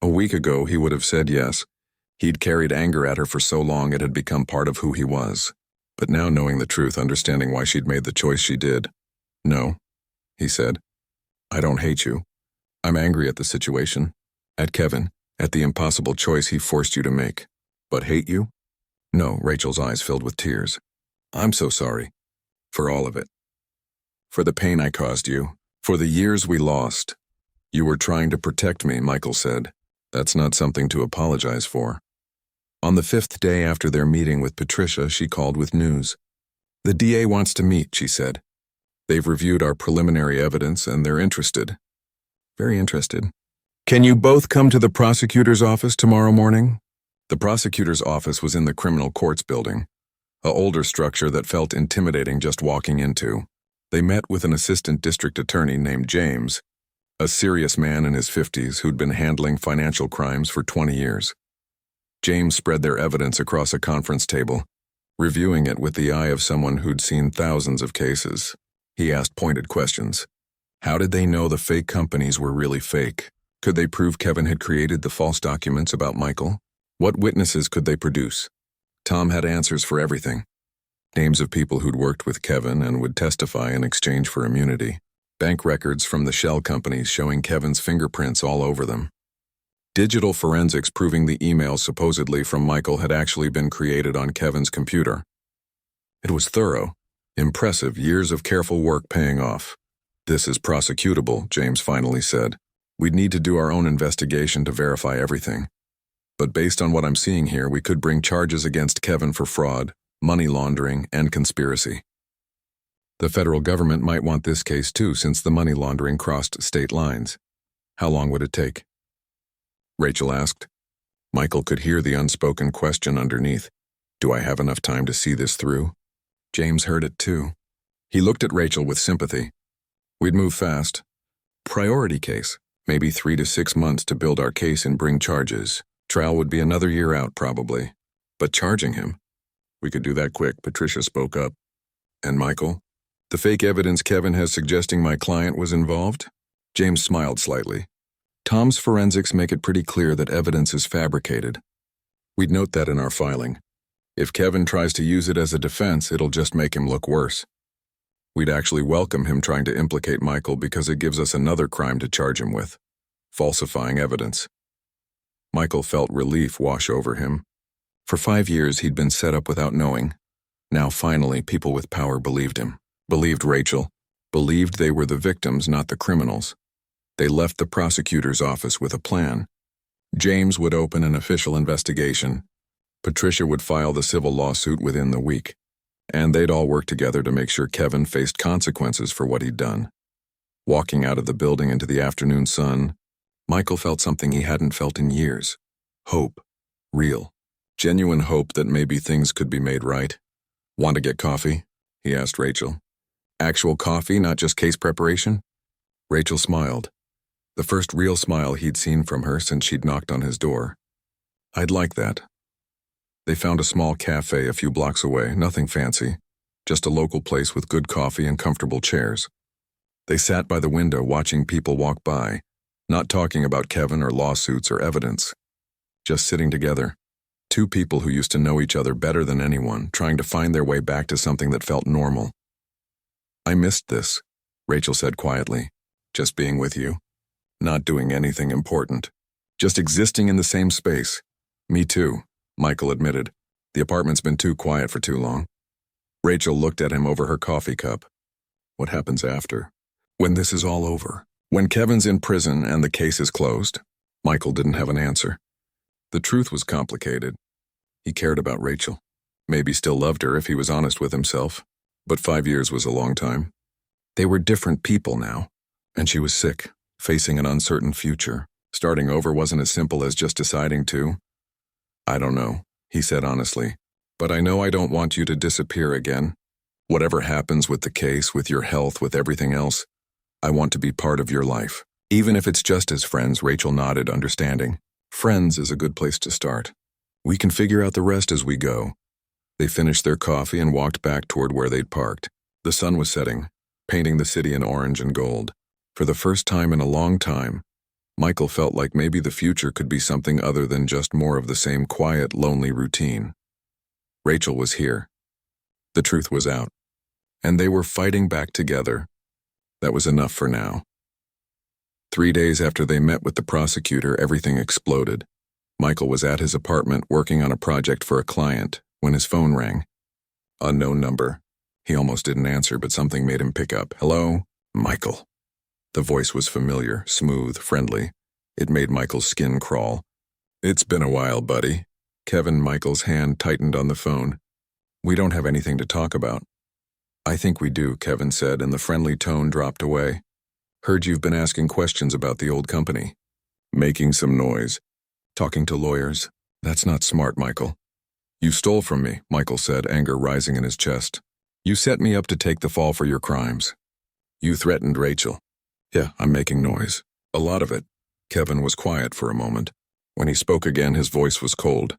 A week ago, he would have said yes. He'd carried anger at her for so long it had become part of who he was. But now, knowing the truth, understanding why she'd made the choice she did. No, he said. I don't hate you. I'm angry at the situation, at Kevin, at the impossible choice he forced you to make. But hate you? No, Rachel's eyes filled with tears. I'm so sorry. For all of it. For the pain I caused you. For the years we lost. You were trying to protect me, Michael said. That's not something to apologize for. On the 5th day after their meeting with Patricia, she called with news. The DA wants to meet, she said. They've reviewed our preliminary evidence and they're interested. Very interested. Can you both come to the prosecutor's office tomorrow morning? The prosecutor's office was in the criminal courts building, an older structure that felt intimidating just walking into. They met with an assistant district attorney named James, a serious man in his 50s who'd been handling financial crimes for 20 years. James spread their evidence across a conference table, reviewing it with the eye of someone who'd seen thousands of cases. He asked pointed questions. How did they know the fake companies were really fake? Could they prove Kevin had created the false documents about Michael? What witnesses could they produce? Tom had answers for everything. Names of people who'd worked with Kevin and would testify in exchange for immunity. Bank records from the shell companies showing Kevin's fingerprints all over them. Digital forensics proving the emails supposedly from Michael had actually been created on Kevin's computer. It was thorough, impressive, years of careful work paying off. This is prosecutable, James finally said. We'd need to do our own investigation to verify everything. But based on what I'm seeing here, we could bring charges against Kevin for fraud, money laundering, and conspiracy. The federal government might want this case too, since the money laundering crossed state lines. How long would it take? Rachel asked. Michael could hear the unspoken question underneath. Do I have enough time to see this through? James heard it too. He looked at Rachel with sympathy. We'd move fast. Priority case. Maybe 3 to 6 months to build our case and bring charges. Trial would be another year out, probably. But charging him? We could do that quick, Patricia spoke up. And Michael? The fake evidence Kevin has suggesting my client was involved? James smiled slightly. Tom's forensics make it pretty clear that evidence is fabricated. We'd note that in our filing. If Kevin tries to use it as a defense, it'll just make him look worse. We'd actually welcome him trying to implicate Michael because it gives us another crime to charge him with. Falsifying evidence. Michael felt relief wash over him. For 5 years, he'd been set up without knowing. Now, finally, people with power believed him. Believed Rachel. Believed they were the victims, not the criminals. They left the prosecutor's office with a plan. James would open an official investigation. Patricia would file the civil lawsuit within the week. And they'd all work together to make sure Kevin faced consequences for what he'd done. Walking out of the building into the afternoon sun, Michael felt something he hadn't felt in years. Hope. Real. Genuine hope that maybe things could be made right. Want to get coffee? He asked Rachel. Actual coffee, not just case preparation? Rachel smiled. The first real smile he'd seen from her since she'd knocked on his door. I'd like that. They found a small cafe a few blocks away, nothing fancy, just a local place with good coffee and comfortable chairs. They sat by the window watching people walk by, not talking about Kevin or lawsuits or evidence. Just sitting together. Two people who used to know each other better than anyone, trying to find their way back to something that felt normal. I missed this, Rachel said quietly. Just being with you. Not doing anything important. Just existing in the same space. Me too, Michael admitted. The apartment's been too quiet for too long. Rachel looked at him over her coffee cup. What happens after? When this is all over? When Kevin's in prison and the case is closed? Michael didn't have an answer. The truth was complicated. He cared about Rachel. Maybe still loved her if he was honest with himself. But 5 years was a long time. They were different people now. And she was sick, facing an uncertain future. Starting over wasn't as simple as just deciding to. I don't know, he said honestly. But I know I don't want you to disappear again. Whatever happens with the case, with your health, with everything else, I want to be part of your life. Even if it's just as friends, Rachel nodded, understanding. Friends is a good place to start. We can figure out the rest as we go. They finished their coffee and walked back toward where they'd parked. The sun was setting, painting the city in orange and gold. For the first time in a long time, Michael felt like maybe the future could be something other than just more of the same quiet, lonely routine. Rachel was here. The truth was out. And they were fighting back together. That was enough for now. 3 days after they met with the prosecutor, everything exploded. Michael was at his apartment working on a project for a client when his phone rang. Unknown number. He almost didn't answer, but something made him pick up. Hello? Michael. The voice was familiar, smooth, friendly. It made Michael's skin crawl. It's been a while, buddy. Kevin Michael's hand tightened on the phone. We don't have anything to talk about. I think we do, Kevin said, and the friendly tone dropped away. Heard you've been asking questions about the old company. Making some noise. Talking to lawyers. That's not smart, Michael. You stole from me, Michael said, anger rising in his chest. You set me up to take the fall for your crimes. You threatened Rachel. Yeah, I'm making noise. A lot of it. Kevin was quiet for a moment. When he spoke again, his voice was cold.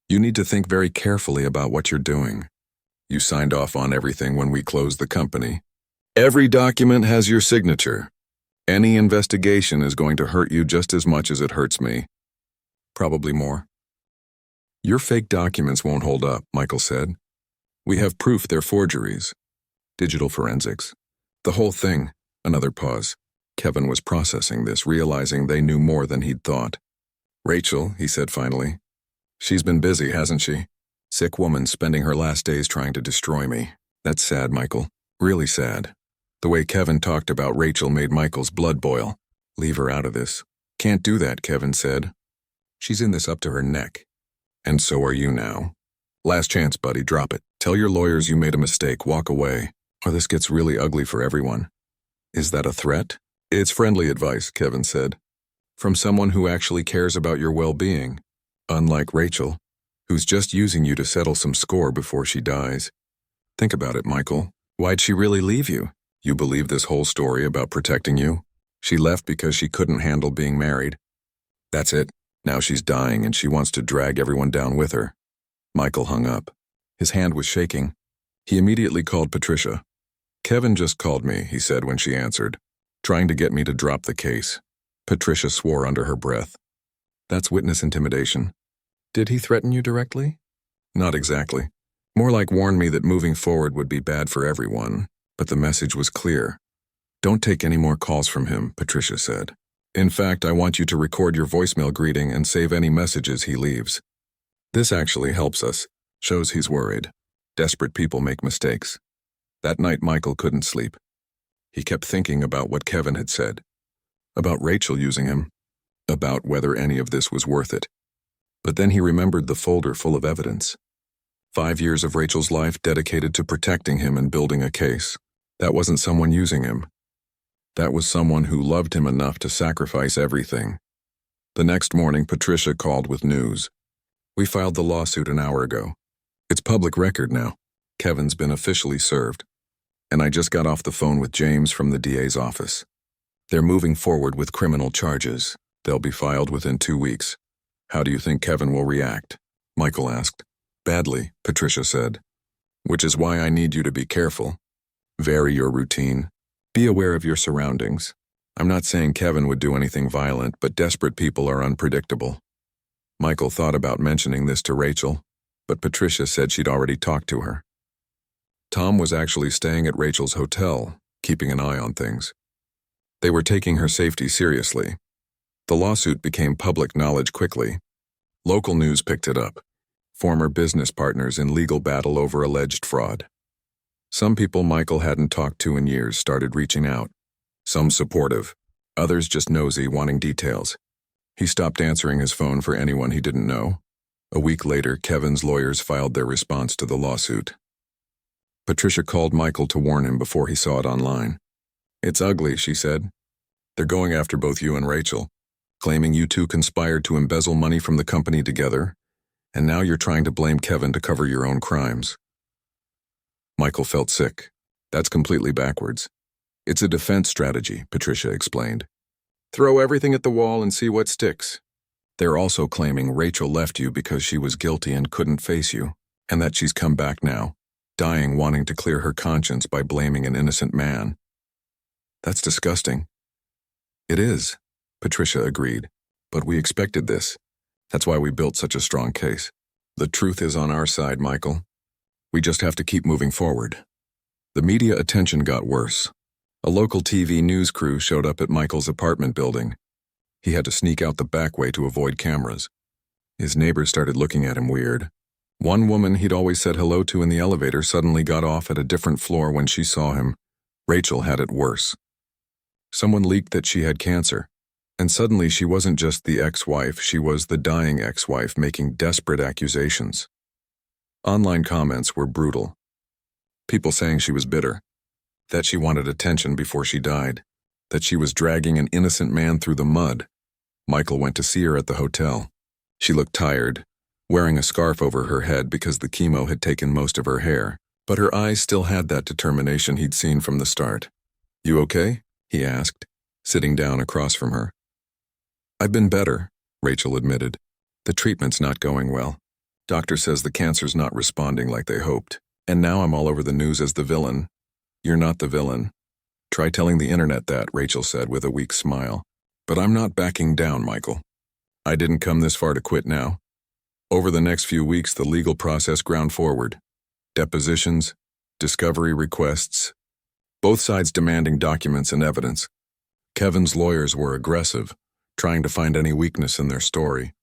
You need to think very carefully about what you're doing. You signed off on everything when we closed the company. Every document has your signature. Any investigation is going to hurt you just as much as it hurts me. Probably more. Your fake documents won't hold up, Michael said. We have proof they're forgeries. Digital forensics. The whole thing. Another pause. Kevin was processing this, realizing they knew more than he'd thought. Rachel, he said finally. She's been busy, hasn't she? Sick woman spending her last days trying to destroy me. That's sad, Michael. Really sad. The way Kevin talked about Rachel made Michael's blood boil. Leave her out of this. Can't do that, Kevin said. She's in this up to her neck. And so are you now. Last chance, buddy, drop it. Tell your lawyers you made a mistake, walk away, or this gets really ugly for everyone. Is that a threat? It's friendly advice, Kevin said. From someone who actually cares about your well-being. Unlike Rachel, who's just using you to settle some score before she dies. Think about it, Michael. Why'd she really leave you? You believe this whole story about protecting you? She left because she couldn't handle being married. That's it. Now she's dying and she wants to drag everyone down with her. Michael hung up. His hand was shaking. He immediately called Patricia. Kevin just called me, he said when she answered, trying to get me to drop the case. Patricia swore under her breath. That's witness intimidation. Did he threaten you directly? Not exactly. More like warn me that moving forward would be bad for everyone, but the message was clear. Don't take any more calls from him, Patricia said. In fact, I want you to record your voicemail greeting and save any messages he leaves. This actually helps us, shows he's worried. Desperate people make mistakes. That night, Michael couldn't sleep. He kept thinking about what Kevin had said, about Rachel using him, about whether any of this was worth it. But then he remembered the folder full of evidence. 5 years of Rachel's life dedicated to protecting him and building a case. That wasn't someone using him. That was someone who loved him enough to sacrifice everything. The next morning, Patricia called with news. We filed the lawsuit an hour ago. It's public record now. Kevin's been officially served. And I just got off the phone with James from the DA's office. They're moving forward with criminal charges. They'll be filed within 2 weeks. How do you think Kevin will react? Michael asked. Badly, Patricia said. Which is why I need you to be careful. Vary your routine. Be aware of your surroundings. I'm not saying Kevin would do anything violent, but desperate people are unpredictable. Michael thought about mentioning this to Rachel, but Patricia said she'd already talked to her. Tom was actually staying at Rachel's hotel, keeping an eye on things. They were taking her safety seriously. The lawsuit became public knowledge quickly. Local news picked it up. Former business partners in legal battle over alleged fraud. Some people Michael hadn't talked to in years started reaching out. Some supportive, others just nosy, wanting details. He stopped answering his phone for anyone he didn't know. A week later, Kevin's lawyers filed their response to the lawsuit. Patricia called Michael to warn him before he saw it online. It's ugly, she said. They're going after both you and Rachel, claiming you two conspired to embezzle money from the company together, and now you're trying to blame Kevin to cover your own crimes. Michael felt sick. That's completely backwards. It's a defense strategy, Patricia explained. Throw everything at the wall and see what sticks. They're also claiming Rachel left you because she was guilty and couldn't face you, and that she's come back now, dying wanting to clear her conscience by blaming an innocent man. That's disgusting. It is, Patricia agreed, but we expected this. That's why we built such a strong case. The truth is on our side, Michael. We just have to keep moving forward. The media attention got worse. A local TV news crew showed up at Michael's apartment building. He had to sneak out the back way to avoid cameras. His neighbors started looking at him weird. One woman he'd always said hello to in the elevator suddenly got off at a different floor when she saw him. Rachel had it worse. Someone leaked that she had cancer. And suddenly she wasn't just the ex-wife, she was the dying ex-wife making desperate accusations. Online comments were brutal. People saying she was bitter, that she wanted attention before she died, that she was dragging an innocent man through the mud. Michael went to see her at the hotel. She looked tired, wearing a scarf over her head because the chemo had taken most of her hair, but her eyes still had that determination he'd seen from the start. You okay? He asked, sitting down across from her. I've been better, Rachel admitted. The treatment's not going well. Doctor says the cancer's not responding like they hoped. And now I'm all over the news as the villain. You're not the villain. Try telling the internet that, Rachel said with a weak smile. But I'm not backing down, Michael. I didn't come this far to quit now. Over the next few weeks, the legal process ground forward. Depositions, discovery requests, both sides demanding documents and evidence. Kevin's lawyers were aggressive, trying to find any weakness in their story.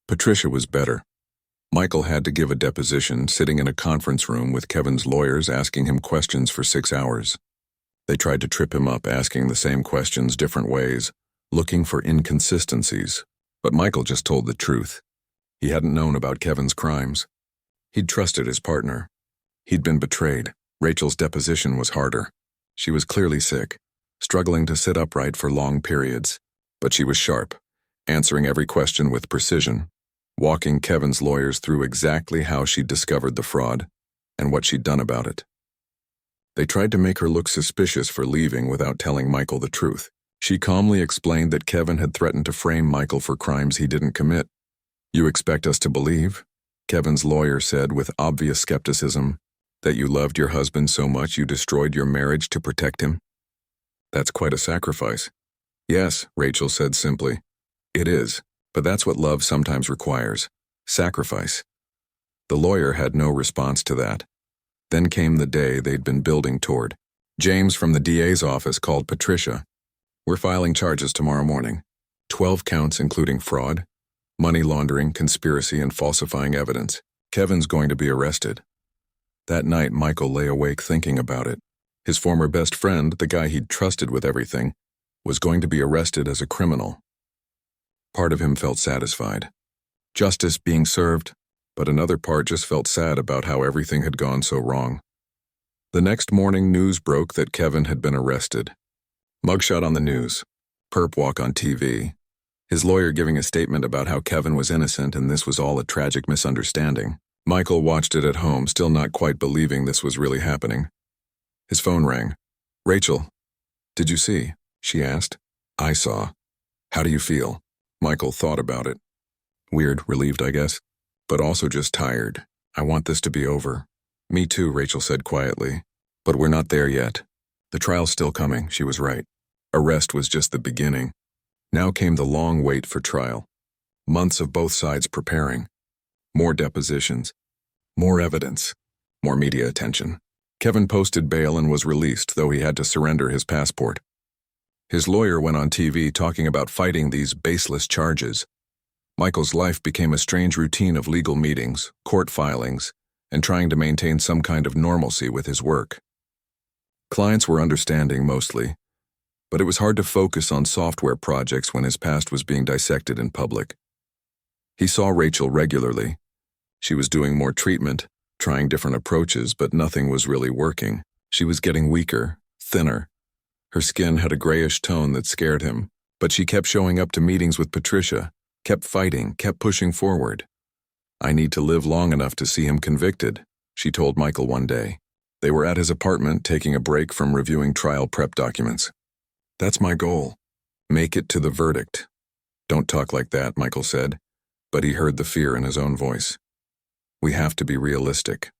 Patricia was better. Michael had to give a deposition, sitting in a conference room with Kevin's lawyers asking him questions for 6 hours. They tried to trip him up, asking the same questions different ways, looking for inconsistencies, but Michael just told the truth. He hadn't known about Kevin's crimes. He'd trusted his partner. He'd been betrayed. Rachel's deposition was harder. She was clearly sick, struggling to sit upright for long periods, but she was sharp, answering every question with precision, walking Kevin's lawyers through exactly how she'd discovered the fraud and what she'd done about it. They tried to make her look suspicious for leaving without telling Michael the truth. She calmly explained that Kevin had threatened to frame Michael for crimes he didn't commit. You expect us to believe, Kevin's lawyer said with obvious skepticism, that you loved your husband so much you destroyed your marriage to protect him? That's quite a sacrifice. Yes, Rachel said simply. It is. But that's what love sometimes requires, sacrifice. The lawyer had no response to that. Then came the day they'd been building toward. James from the DA's office called Patricia. We're filing charges tomorrow morning. 12 counts including fraud, money laundering, conspiracy, and falsifying evidence. Kevin's going to be arrested. That night, Michael lay awake thinking about it. His former best friend, the guy he'd trusted with everything, was going to be arrested as a criminal. Part of him felt satisfied. Justice being served, but another part just felt sad about how everything had gone so wrong. The next morning, news broke that Kevin had been arrested. Mugshot on the news. Perp walk on TV. His lawyer giving a statement about how Kevin was innocent and this was all a tragic misunderstanding. Michael watched it at home, still not quite believing this was really happening. His phone rang. "Rachel, did you see?" she asked. "I saw. How do you feel?" Michael thought about it. Weird, relieved, I guess, but also just tired. "I want this to be over." "Me too," Rachel said quietly. "But we're not there yet. The trial's still coming," she was right. Arrest was just the beginning. Now came the long wait for trial. Months of both sides preparing. More depositions. More evidence. More media attention. Kevin posted bail and was released, though he had to surrender his passport. His lawyer went on TV talking about fighting these baseless charges. Michael's life became a strange routine of legal meetings, court filings, and trying to maintain some kind of normalcy with his work. Clients were understanding mostly, but it was hard to focus on software projects when his past was being dissected in public. He saw Rachel regularly. She was doing more treatment, trying different approaches, but nothing was really working. She was getting weaker, thinner. Her skin had a grayish tone that scared him, but she kept showing up to meetings with Patricia, kept fighting, kept pushing forward. "I need to live long enough to see him convicted," she told Michael one day. They were at his apartment taking a break from reviewing trial prep documents. "That's my goal. Make it to the verdict." "Don't talk like that," Michael said, but he heard the fear in his own voice. "We have to be realistic,"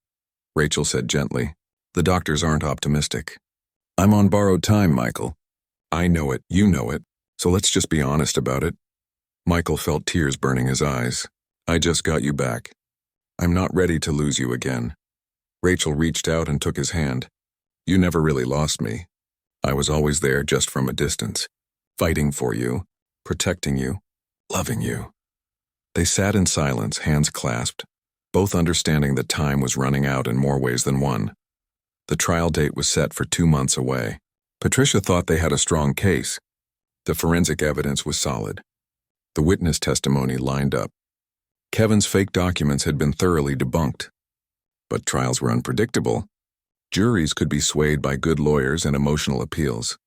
Rachel said gently. "The doctors aren't optimistic." "I'm on borrowed time, Michael." "I know it, you know it, so let's just be honest about it." Michael felt tears burning his eyes. "I just got you back. I'm not ready to lose you again." Rachel reached out and took his hand. "You never really lost me. I was always there, just from a distance, fighting for you, protecting you, loving you." They sat in silence, hands clasped, both understanding that time was running out in more ways than one. The trial date was set for 2 months away. Patricia thought they had a strong case. The forensic evidence was solid. The witness testimony lined up. Kevin's fake documents had been thoroughly debunked. But trials were unpredictable. Juries could be swayed by good lawyers and emotional appeals.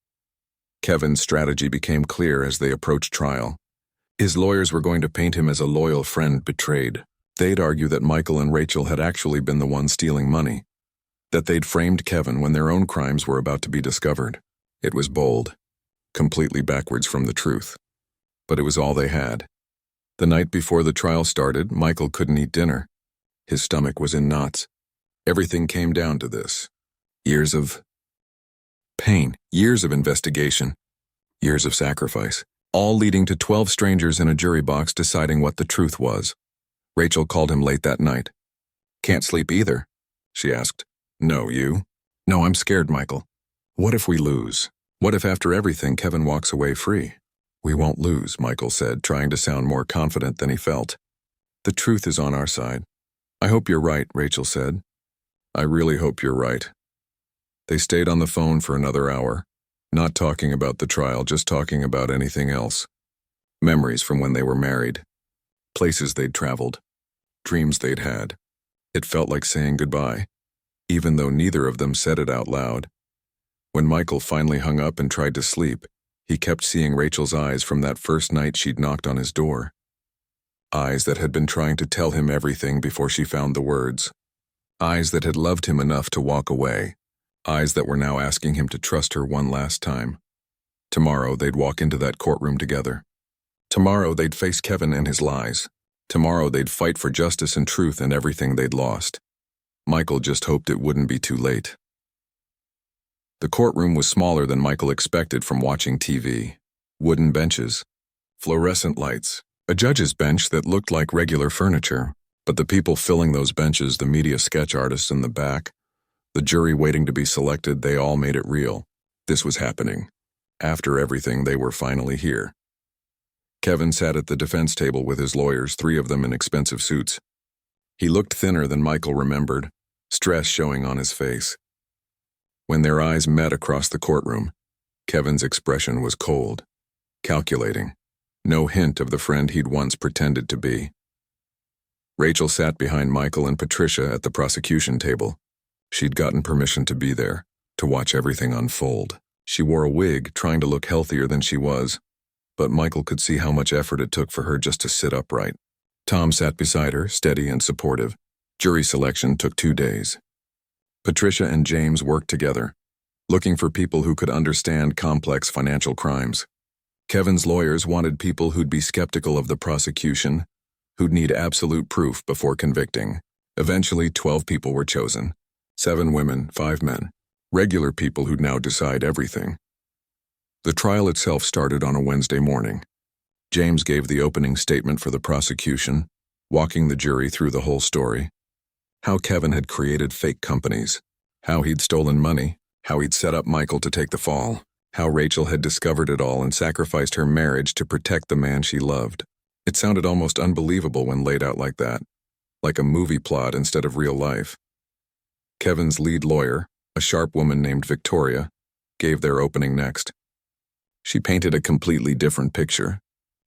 Kevin's strategy became clear as they approached trial. His lawyers were going to paint him as a loyal friend betrayed. They'd argue that Michael and Rachel had actually been the ones stealing money, that they'd framed Kevin when their own crimes were about to be discovered. It was bold, completely backwards from the truth. But it was all they had. The night before the trial started, Michael couldn't eat dinner. His stomach was in knots. Everything came down to this. Years of pain, years of investigation, years of sacrifice, all leading to 12 strangers in a jury box deciding what the truth was. Rachel called him late that night. "Can't sleep either?" she asked. "No, you?" "No, I'm scared, Michael. What if we lose? What if after everything Kevin walks away free?" "We won't lose," Michael said, trying to sound more confident than he felt. "The truth is on our side." "I hope you're right," Rachel said. "I really hope you're right." They stayed on the phone for another hour, not talking about the trial, just talking about anything else. Memories from when they were married, places they'd traveled, dreams they'd had. It felt like saying goodbye, even though neither of them said it out loud. When Michael finally hung up and tried to sleep, he kept seeing Rachel's eyes from that first night she'd knocked on his door. Eyes that had been trying to tell him everything before she found the words. Eyes that had loved him enough to walk away. Eyes that were now asking him to trust her one last time. Tomorrow they'd walk into that courtroom together. Tomorrow they'd face Kevin and his lies. Tomorrow they'd fight for justice and truth and everything they'd lost. Michael just hoped it wouldn't be too late. The courtroom was smaller than Michael expected from watching TV. Wooden benches, fluorescent lights, a judge's bench that looked like regular furniture, but the people filling those benches, the media sketch artists in the back, the jury waiting to be selected, they all made it real. This was happening. After everything, they were finally here. Kevin sat at the defense table with his lawyers, 3 of them in expensive suits. He looked thinner than Michael remembered, stress showing on his face. When their eyes met across the courtroom, Kevin's expression was cold, calculating, no hint of the friend he'd once pretended to be. Rachel sat behind Michael and Patricia at the prosecution table. She'd gotten permission to be there, to watch everything unfold. She wore a wig, trying to look healthier than she was, but Michael could see how much effort it took for her just to sit upright. Tom sat beside her, steady and supportive. Jury selection took 2 days. Patricia and James worked together, looking for people who could understand complex financial crimes. Kevin's lawyers wanted people who'd be skeptical of the prosecution, who'd need absolute proof before convicting. Eventually, 12 people were chosen. 7 women, 5 men. Regular people who'd now decide everything. The trial itself started on a Wednesday morning. James gave the opening statement for the prosecution, walking the jury through the whole story. How Kevin had created fake companies, how he'd stolen money, how he'd set up Michael to take the fall, how Rachel had discovered it all and sacrificed her marriage to protect the man she loved. It sounded almost unbelievable when laid out like that, like a movie plot instead of real life. Kevin's lead lawyer, a sharp woman named Victoria, gave their opening next. She painted a completely different picture.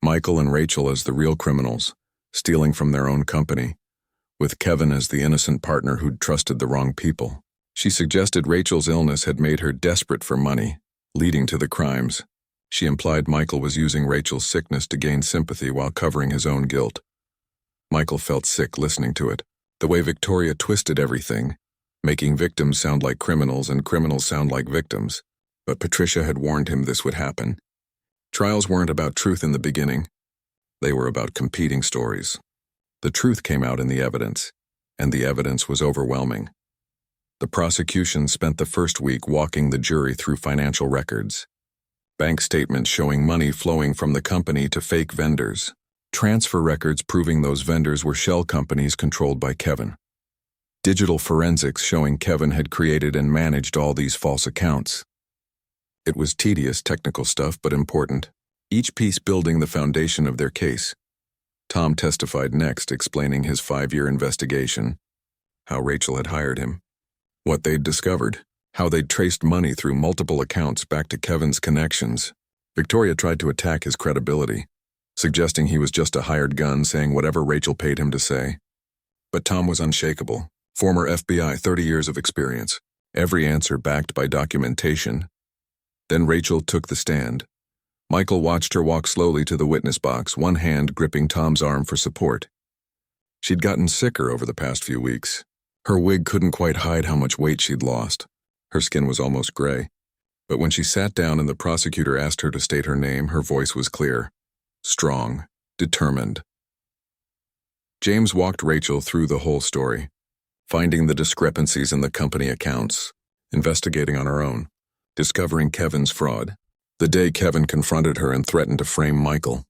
Michael and Rachel as the real criminals, stealing from their own company, with Kevin as the innocent partner who'd trusted the wrong people. She suggested Rachel's illness had made her desperate for money, leading to the crimes. She implied Michael was using Rachel's sickness to gain sympathy while covering his own guilt. Michael felt sick listening to it, the way Victoria twisted everything, making victims sound like criminals and criminals sound like victims. But Patricia had warned him this would happen. Trials weren't about truth in the beginning. They were about competing stories. The truth came out in the evidence, and the evidence was overwhelming. The prosecution spent the first week walking the jury through financial records. Bank statements showing money flowing from the company to fake vendors. Transfer records proving those vendors were shell companies controlled by Kevin. Digital forensics showing Kevin had created and managed all these false accounts. It was tedious technical stuff, but important, each piece building the foundation of their case. Tom testified next, explaining his 5-year investigation, how Rachel had hired him, what they'd discovered, how they'd traced money through multiple accounts back to Kevin's connections. Victoria tried to attack his credibility, suggesting he was just a hired gun saying whatever Rachel paid him to say. But Tom was unshakable. Former FBI, 30 years of experience, every answer backed by documentation. Then Rachel took the stand. Michael watched her walk slowly to the witness box, one hand gripping Tom's arm for support. She'd gotten sicker over the past few weeks. Her wig couldn't quite hide how much weight she'd lost. Her skin was almost gray. But when she sat down and the prosecutor asked her to state her name, her voice was clear, strong, determined. James walked Rachel through the whole story, finding the discrepancies in the company accounts, investigating on her own, discovering Kevin's fraud. The day Kevin confronted her and threatened to frame Michael.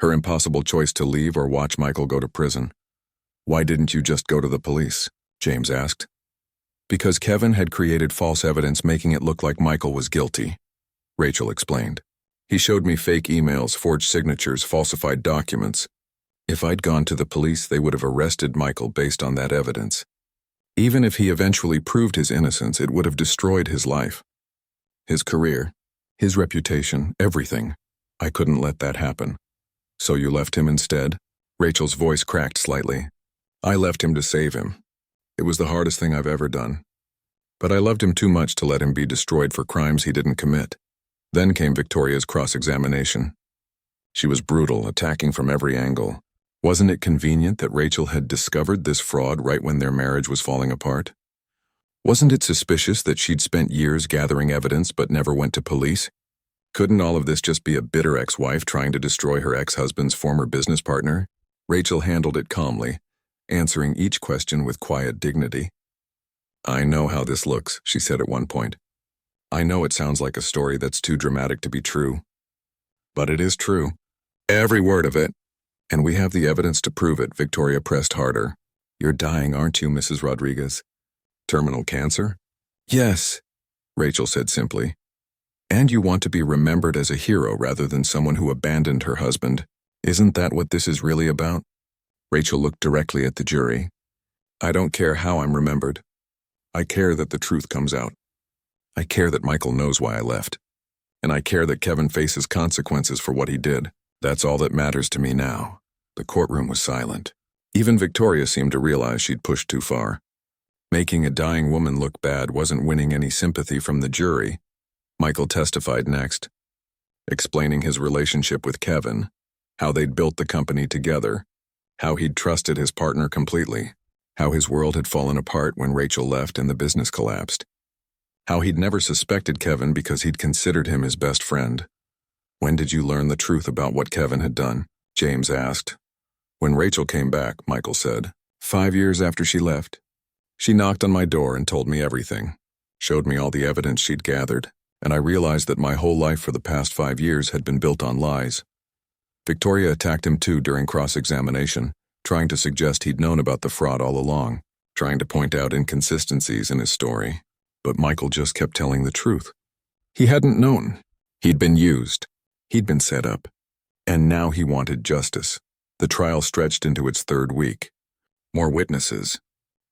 Her impossible choice to leave or watch Michael go to prison. Why didn't you just go to the police? James asked. Because Kevin had created false evidence making it look like Michael was guilty, Rachel explained. He showed me fake emails, forged signatures, falsified documents. If I'd gone to the police, they would have arrested Michael based on that evidence. Even if he eventually proved his innocence, it would have destroyed his life. His career, his reputation, everything. I couldn't let that happen. So you left him instead? Rachel's voice cracked slightly. I left him to save him. It was the hardest thing I've ever done. But I loved him too much to let him be destroyed for crimes he didn't commit. Then came Victoria's cross-examination. She was brutal, attacking from every angle. Wasn't it convenient that Rachel had discovered this fraud right when their marriage was falling apart? Wasn't it suspicious that she'd spent years gathering evidence but never went to police? Couldn't all of this just be a bitter ex-wife trying to destroy her ex-husband's former business partner? Rachel handled it calmly, answering each question with quiet dignity. I know how this looks, she said at one point. I know it sounds like a story that's too dramatic to be true. But it is true. Every word of it. And we have the evidence to prove it, Victoria pressed harder. You're dying, aren't you, Mrs. Rodriguez? Terminal cancer? Yes, Rachel said simply. And you want to be remembered as a hero rather than someone who abandoned her husband. Isn't that what this is really about? Rachel looked directly at the jury. I don't care how I'm remembered. I care that the truth comes out. I care that Michael knows why I left. And I care that Kevin faces consequences for what he did. That's all that matters to me now. The courtroom was silent. Even Victoria seemed to realize she'd pushed too far. Making a dying woman look bad wasn't winning any sympathy from the jury. Michael testified next, explaining his relationship with Kevin, how they'd built the company together, how he'd trusted his partner completely, how his world had fallen apart when Rachel left and the business collapsed, how he'd never suspected Kevin because he'd considered him his best friend. "When did you learn the truth about what Kevin had done?" James asked. "When Rachel came back," Michael said. 5 years after she left. She knocked on my door and told me everything, showed me all the evidence she'd gathered, and I realized that my whole life for the past 5 years had been built on lies. Victoria attacked him too during cross-examination, trying to suggest he'd known about the fraud all along, trying to point out inconsistencies in his story. But Michael just kept telling the truth. He hadn't known. He'd been used. He'd been set up. And now he wanted justice. The trial stretched into its 3rd week. More witnesses.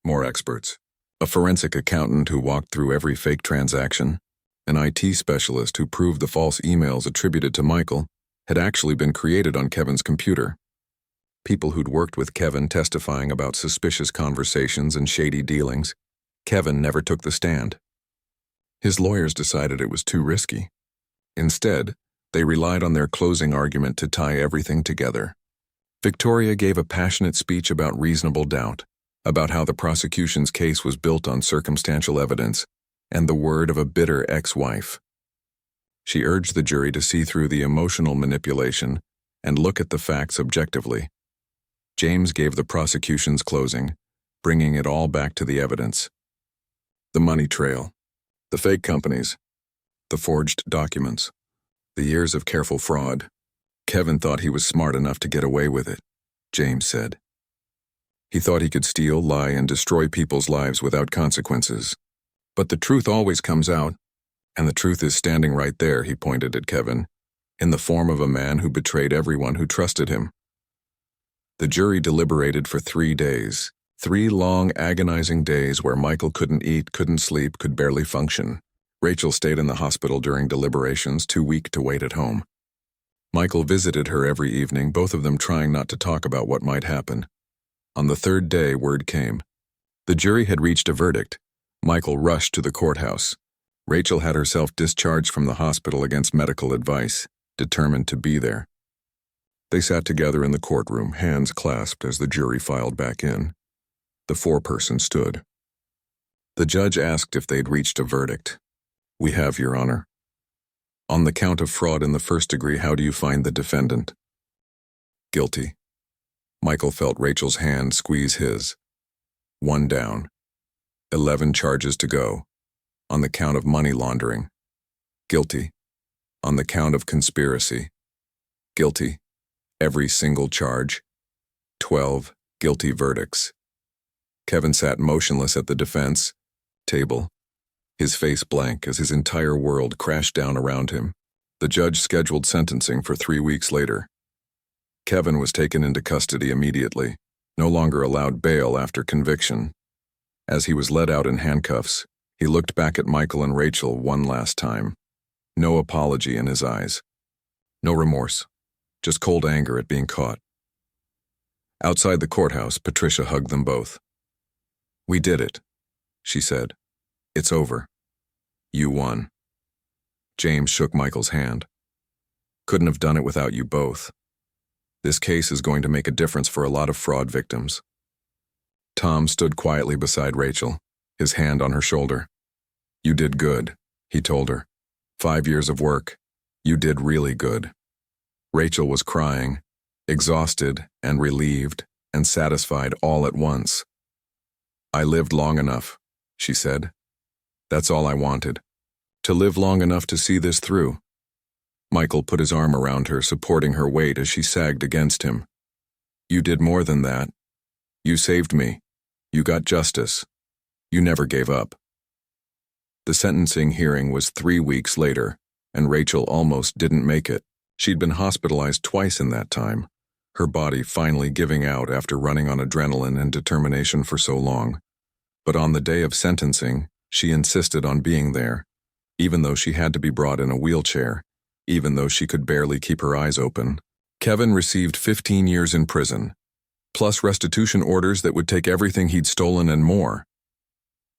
More experts. A forensic accountant who walked through every fake transaction. An IT specialist who proved the false emails attributed to Michael had actually been created on Kevin's computer. People who'd worked with Kevin testifying about suspicious conversations and shady dealings. Kevin never took the stand. His lawyers decided it was too risky. Instead, they relied on their closing argument to tie everything together. Victoria gave a passionate speech about reasonable doubt, about how the prosecution's case was built on circumstantial evidence and the word of a bitter ex-wife. She urged the jury to see through the emotional manipulation and look at the facts objectively. James gave the prosecution's closing, bringing it all back to the evidence. The money trail, the fake companies, the forged documents, the years of careful fraud. Kevin thought he was smart enough to get away with it, James said. He thought he could steal, lie, and destroy people's lives without consequences. But the truth always comes out, and the truth is standing right there, he pointed at Kevin, in the form of a man who betrayed everyone who trusted him. The jury deliberated for 3 days. 3 long, agonizing days where Michael couldn't eat, couldn't sleep, could barely function. Rachel stayed in the hospital during deliberations, too weak to wait at home. Michael visited her every evening, both of them trying not to talk about what might happen. On the 3rd day, word came. The jury had reached a verdict. Michael rushed to the courthouse. Rachel had herself discharged from the hospital against medical advice, determined to be there. They sat together in the courtroom, hands clasped as the jury filed back in. The foreperson stood. The judge asked if they'd reached a verdict. "We have, Your Honor." "On the count of fraud in the 1st degree, how do you find the defendant?" "Guilty." Michael felt Rachel's hand squeeze his. 1 down. 11 charges to go. On the count of money laundering. Guilty. On the count of conspiracy. Guilty. Every single charge. 12 guilty verdicts. Kevin sat motionless at the defense table, his face blank as his entire world crashed down around him. The judge scheduled sentencing for 3 weeks later. Kevin was taken into custody immediately, no longer allowed bail after conviction. As he was led out in handcuffs, he looked back at Michael and Rachel one last time. No apology in his eyes. No remorse, just cold anger at being caught. Outside the courthouse, Patricia hugged them both. "We did it," she said. "It's over. You won." James shook Michael's hand. "Couldn't have done it without you both. This case is going to make a difference for a lot of fraud victims." Tom stood quietly beside Rachel, his hand on her shoulder. "You did good," he told her. 5 years of work. You did really good." Rachel was crying, exhausted and relieved and satisfied all at once. "I lived long enough," she said. "That's all I wanted. To live long enough to see this through." Michael put his arm around her, supporting her weight as she sagged against him. "You did more than that. You saved me. You got justice. You never gave up." The sentencing hearing was 3 weeks later, and Rachel almost didn't make it. She'd been hospitalized twice in that time, her body finally giving out after running on adrenaline and determination for so long. But on the day of sentencing, she insisted on being there, even though she had to be brought in a wheelchair, even though she could barely keep her eyes open. Kevin received 15 years in prison, plus restitution orders that would take everything he'd stolen and more.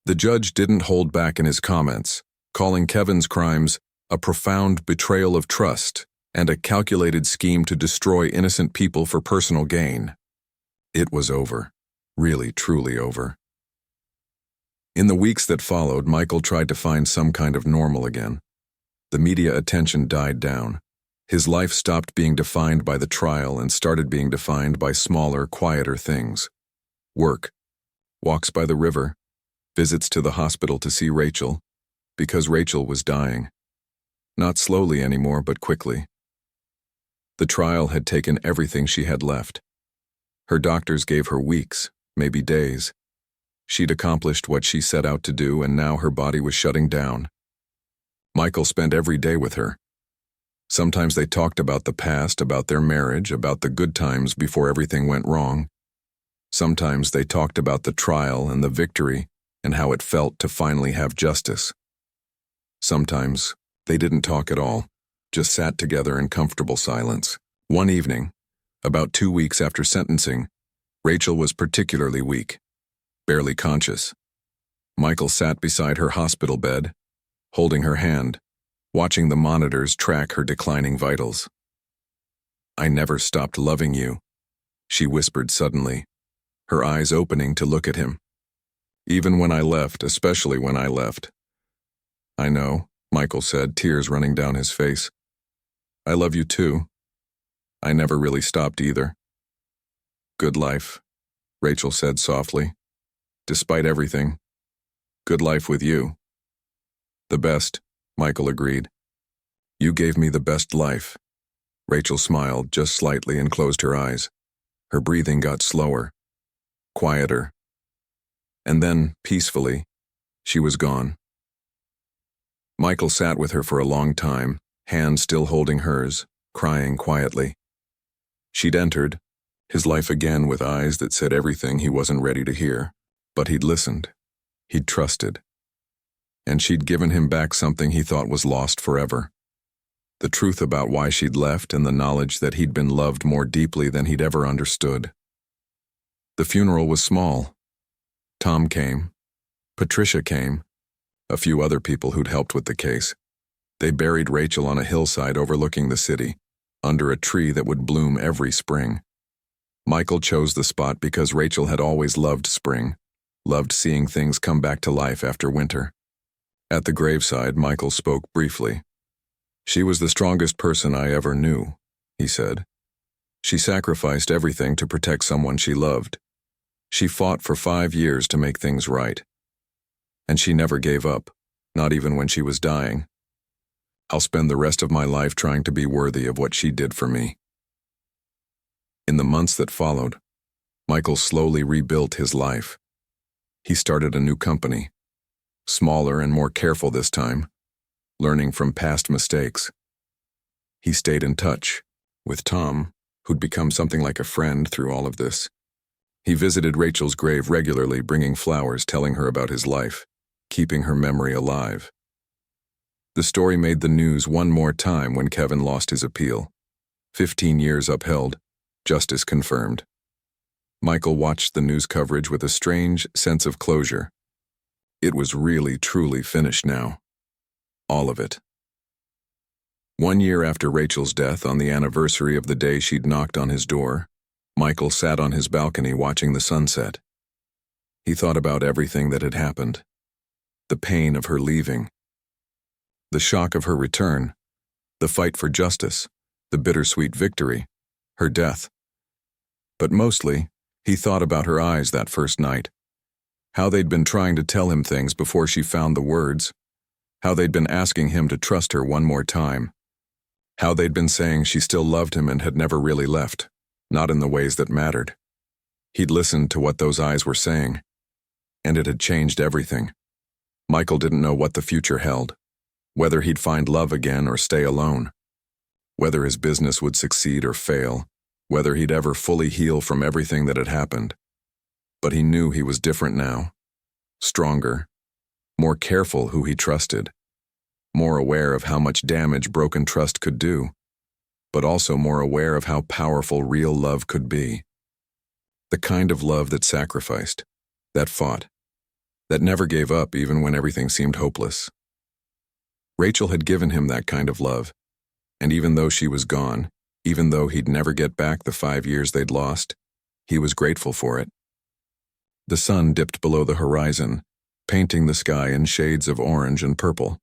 The judge didn't hold back in his comments, calling Kevin's crimes a profound betrayal of trust, and a calculated scheme to destroy innocent people for personal gain. It was over. Really, truly over. In the weeks that followed, Michael tried to find some kind of normal again. The media attention died down. His life stopped being defined by the trial and started being defined by smaller, quieter things. Work, walks by the river, visits to the hospital to see Rachel, because Rachel was dying. Not slowly anymore, but quickly. The trial had taken everything she had left. Her doctors gave her weeks, maybe days. She'd accomplished what she set out to do, and now her body was shutting down. Michael spent every day with her. Sometimes they talked about the past, about their marriage, about the good times before everything went wrong. Sometimes they talked about the trial and the victory and how it felt to finally have justice. Sometimes they didn't talk at all, just sat together in comfortable silence. One evening, about 2 weeks after sentencing, Rachel was particularly weak, barely conscious. Michael sat beside her hospital bed, holding her hand, watching the monitors track her declining vitals. "I never stopped loving you," she whispered suddenly, her eyes opening to look at him. "Even when I left, especially when I left." "I know," Michael said, tears running down his face. "I love you too. I never really stopped either." "Good life," Rachel said softly. "Despite everything, good life with you." "The best," Michael agreed. "You gave me the best life." Rachel smiled just slightly and closed her eyes. Her breathing got slower, quieter. And then, peacefully, she was gone. Michael sat with her for a long time, hand still holding hers, crying quietly. She'd entered, his life again with eyes that said everything he wasn't ready to hear. But he'd listened. He'd trusted. And she'd given him back something he thought was lost forever. The truth about why she'd left and the knowledge that he'd been loved more deeply than he'd ever understood. The funeral was small. Tom came. Patricia came. A few other people who'd helped with the case. They buried Rachel on a hillside overlooking the city, under a tree that would bloom every spring. Michael chose the spot because Rachel had always loved spring, loved seeing things come back to life after winter. At the graveside, Michael spoke briefly. "She was the strongest person I ever knew," he said. "She sacrificed everything to protect someone she loved. She fought for 5 years to make things right. And she never gave up, not even when she was dying. I'll spend the rest of my life trying to be worthy of what she did for me." In the months that followed, Michael slowly rebuilt his life. He started a new company, smaller and more careful this time, learning from past mistakes. He stayed in touch with Tom, who'd become something like a friend through all of this. He visited Rachel's grave regularly, bringing flowers, telling her about his life, keeping her memory alive. The story made the news one more time when Kevin lost his appeal. 15 years upheld, justice confirmed. Michael watched the news coverage with a strange sense of closure. It was really, truly finished now. All of it. 1 year after Rachel's death, on the anniversary of the day she'd knocked on his door, Michael sat on his balcony watching the sunset. He thought about everything that had happened. The pain of her leaving. The shock of her return. The fight for justice. The bittersweet victory. Her death. But mostly, he thought about her eyes that first night. How they'd been trying to tell him things before she found the words. How they'd been asking him to trust her one more time. How they'd been saying she still loved him and had never really left, not in the ways that mattered. He'd listened to what those eyes were saying, and it had changed everything. Michael didn't know what the future held, whether he'd find love again or stay alone, whether his business would succeed or fail, whether he'd ever fully heal from everything that had happened. But he knew he was different now, stronger, more careful who he trusted, more aware of how much damage broken trust could do, but also more aware of how powerful real love could be. The kind of love that sacrificed, that fought, that never gave up even when everything seemed hopeless. Rachel had given him that kind of love, and even though she was gone, even though he'd never get back the 5 years they'd lost, he was grateful for it. The sun dipped below the horizon, painting the sky in shades of orange and purple.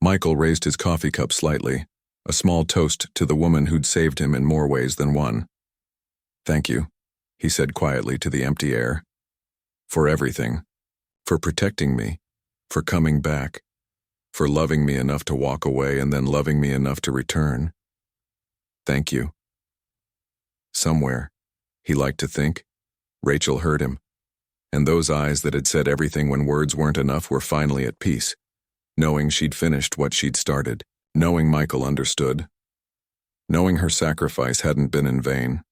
Michael raised his coffee cup slightly, a small toast to the woman who'd saved him in more ways than one. "Thank you," he said quietly to the empty air. "For everything. For protecting me. For coming back. For loving me enough to walk away and then loving me enough to return. Thank you." Somewhere, he liked to think, Rachel heard him, and those eyes that had said everything when words weren't enough were finally at peace, knowing she'd finished what she'd started, knowing Michael understood, knowing her sacrifice hadn't been in vain.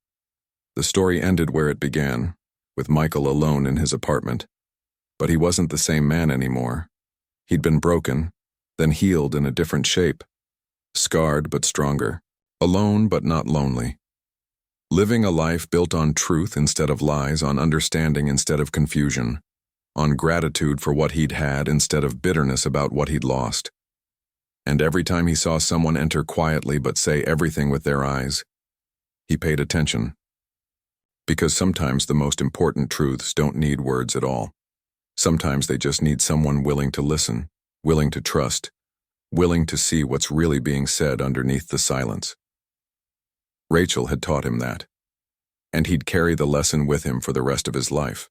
The story ended where it began, with Michael alone in his apartment. But he wasn't the same man anymore. He'd been broken, then healed in a different shape, scarred but stronger, alone but not lonely. Living a life built on truth instead of lies, on understanding instead of confusion, on gratitude for what he'd had instead of bitterness about what he'd lost. And every time he saw someone enter quietly but say everything with their eyes, he paid attention. Because sometimes the most important truths don't need words at all. Sometimes they just need someone willing to listen, willing to trust, willing to see what's really being said underneath the silence. Rachel had taught him that, and he'd carry the lesson with him for the rest of his life.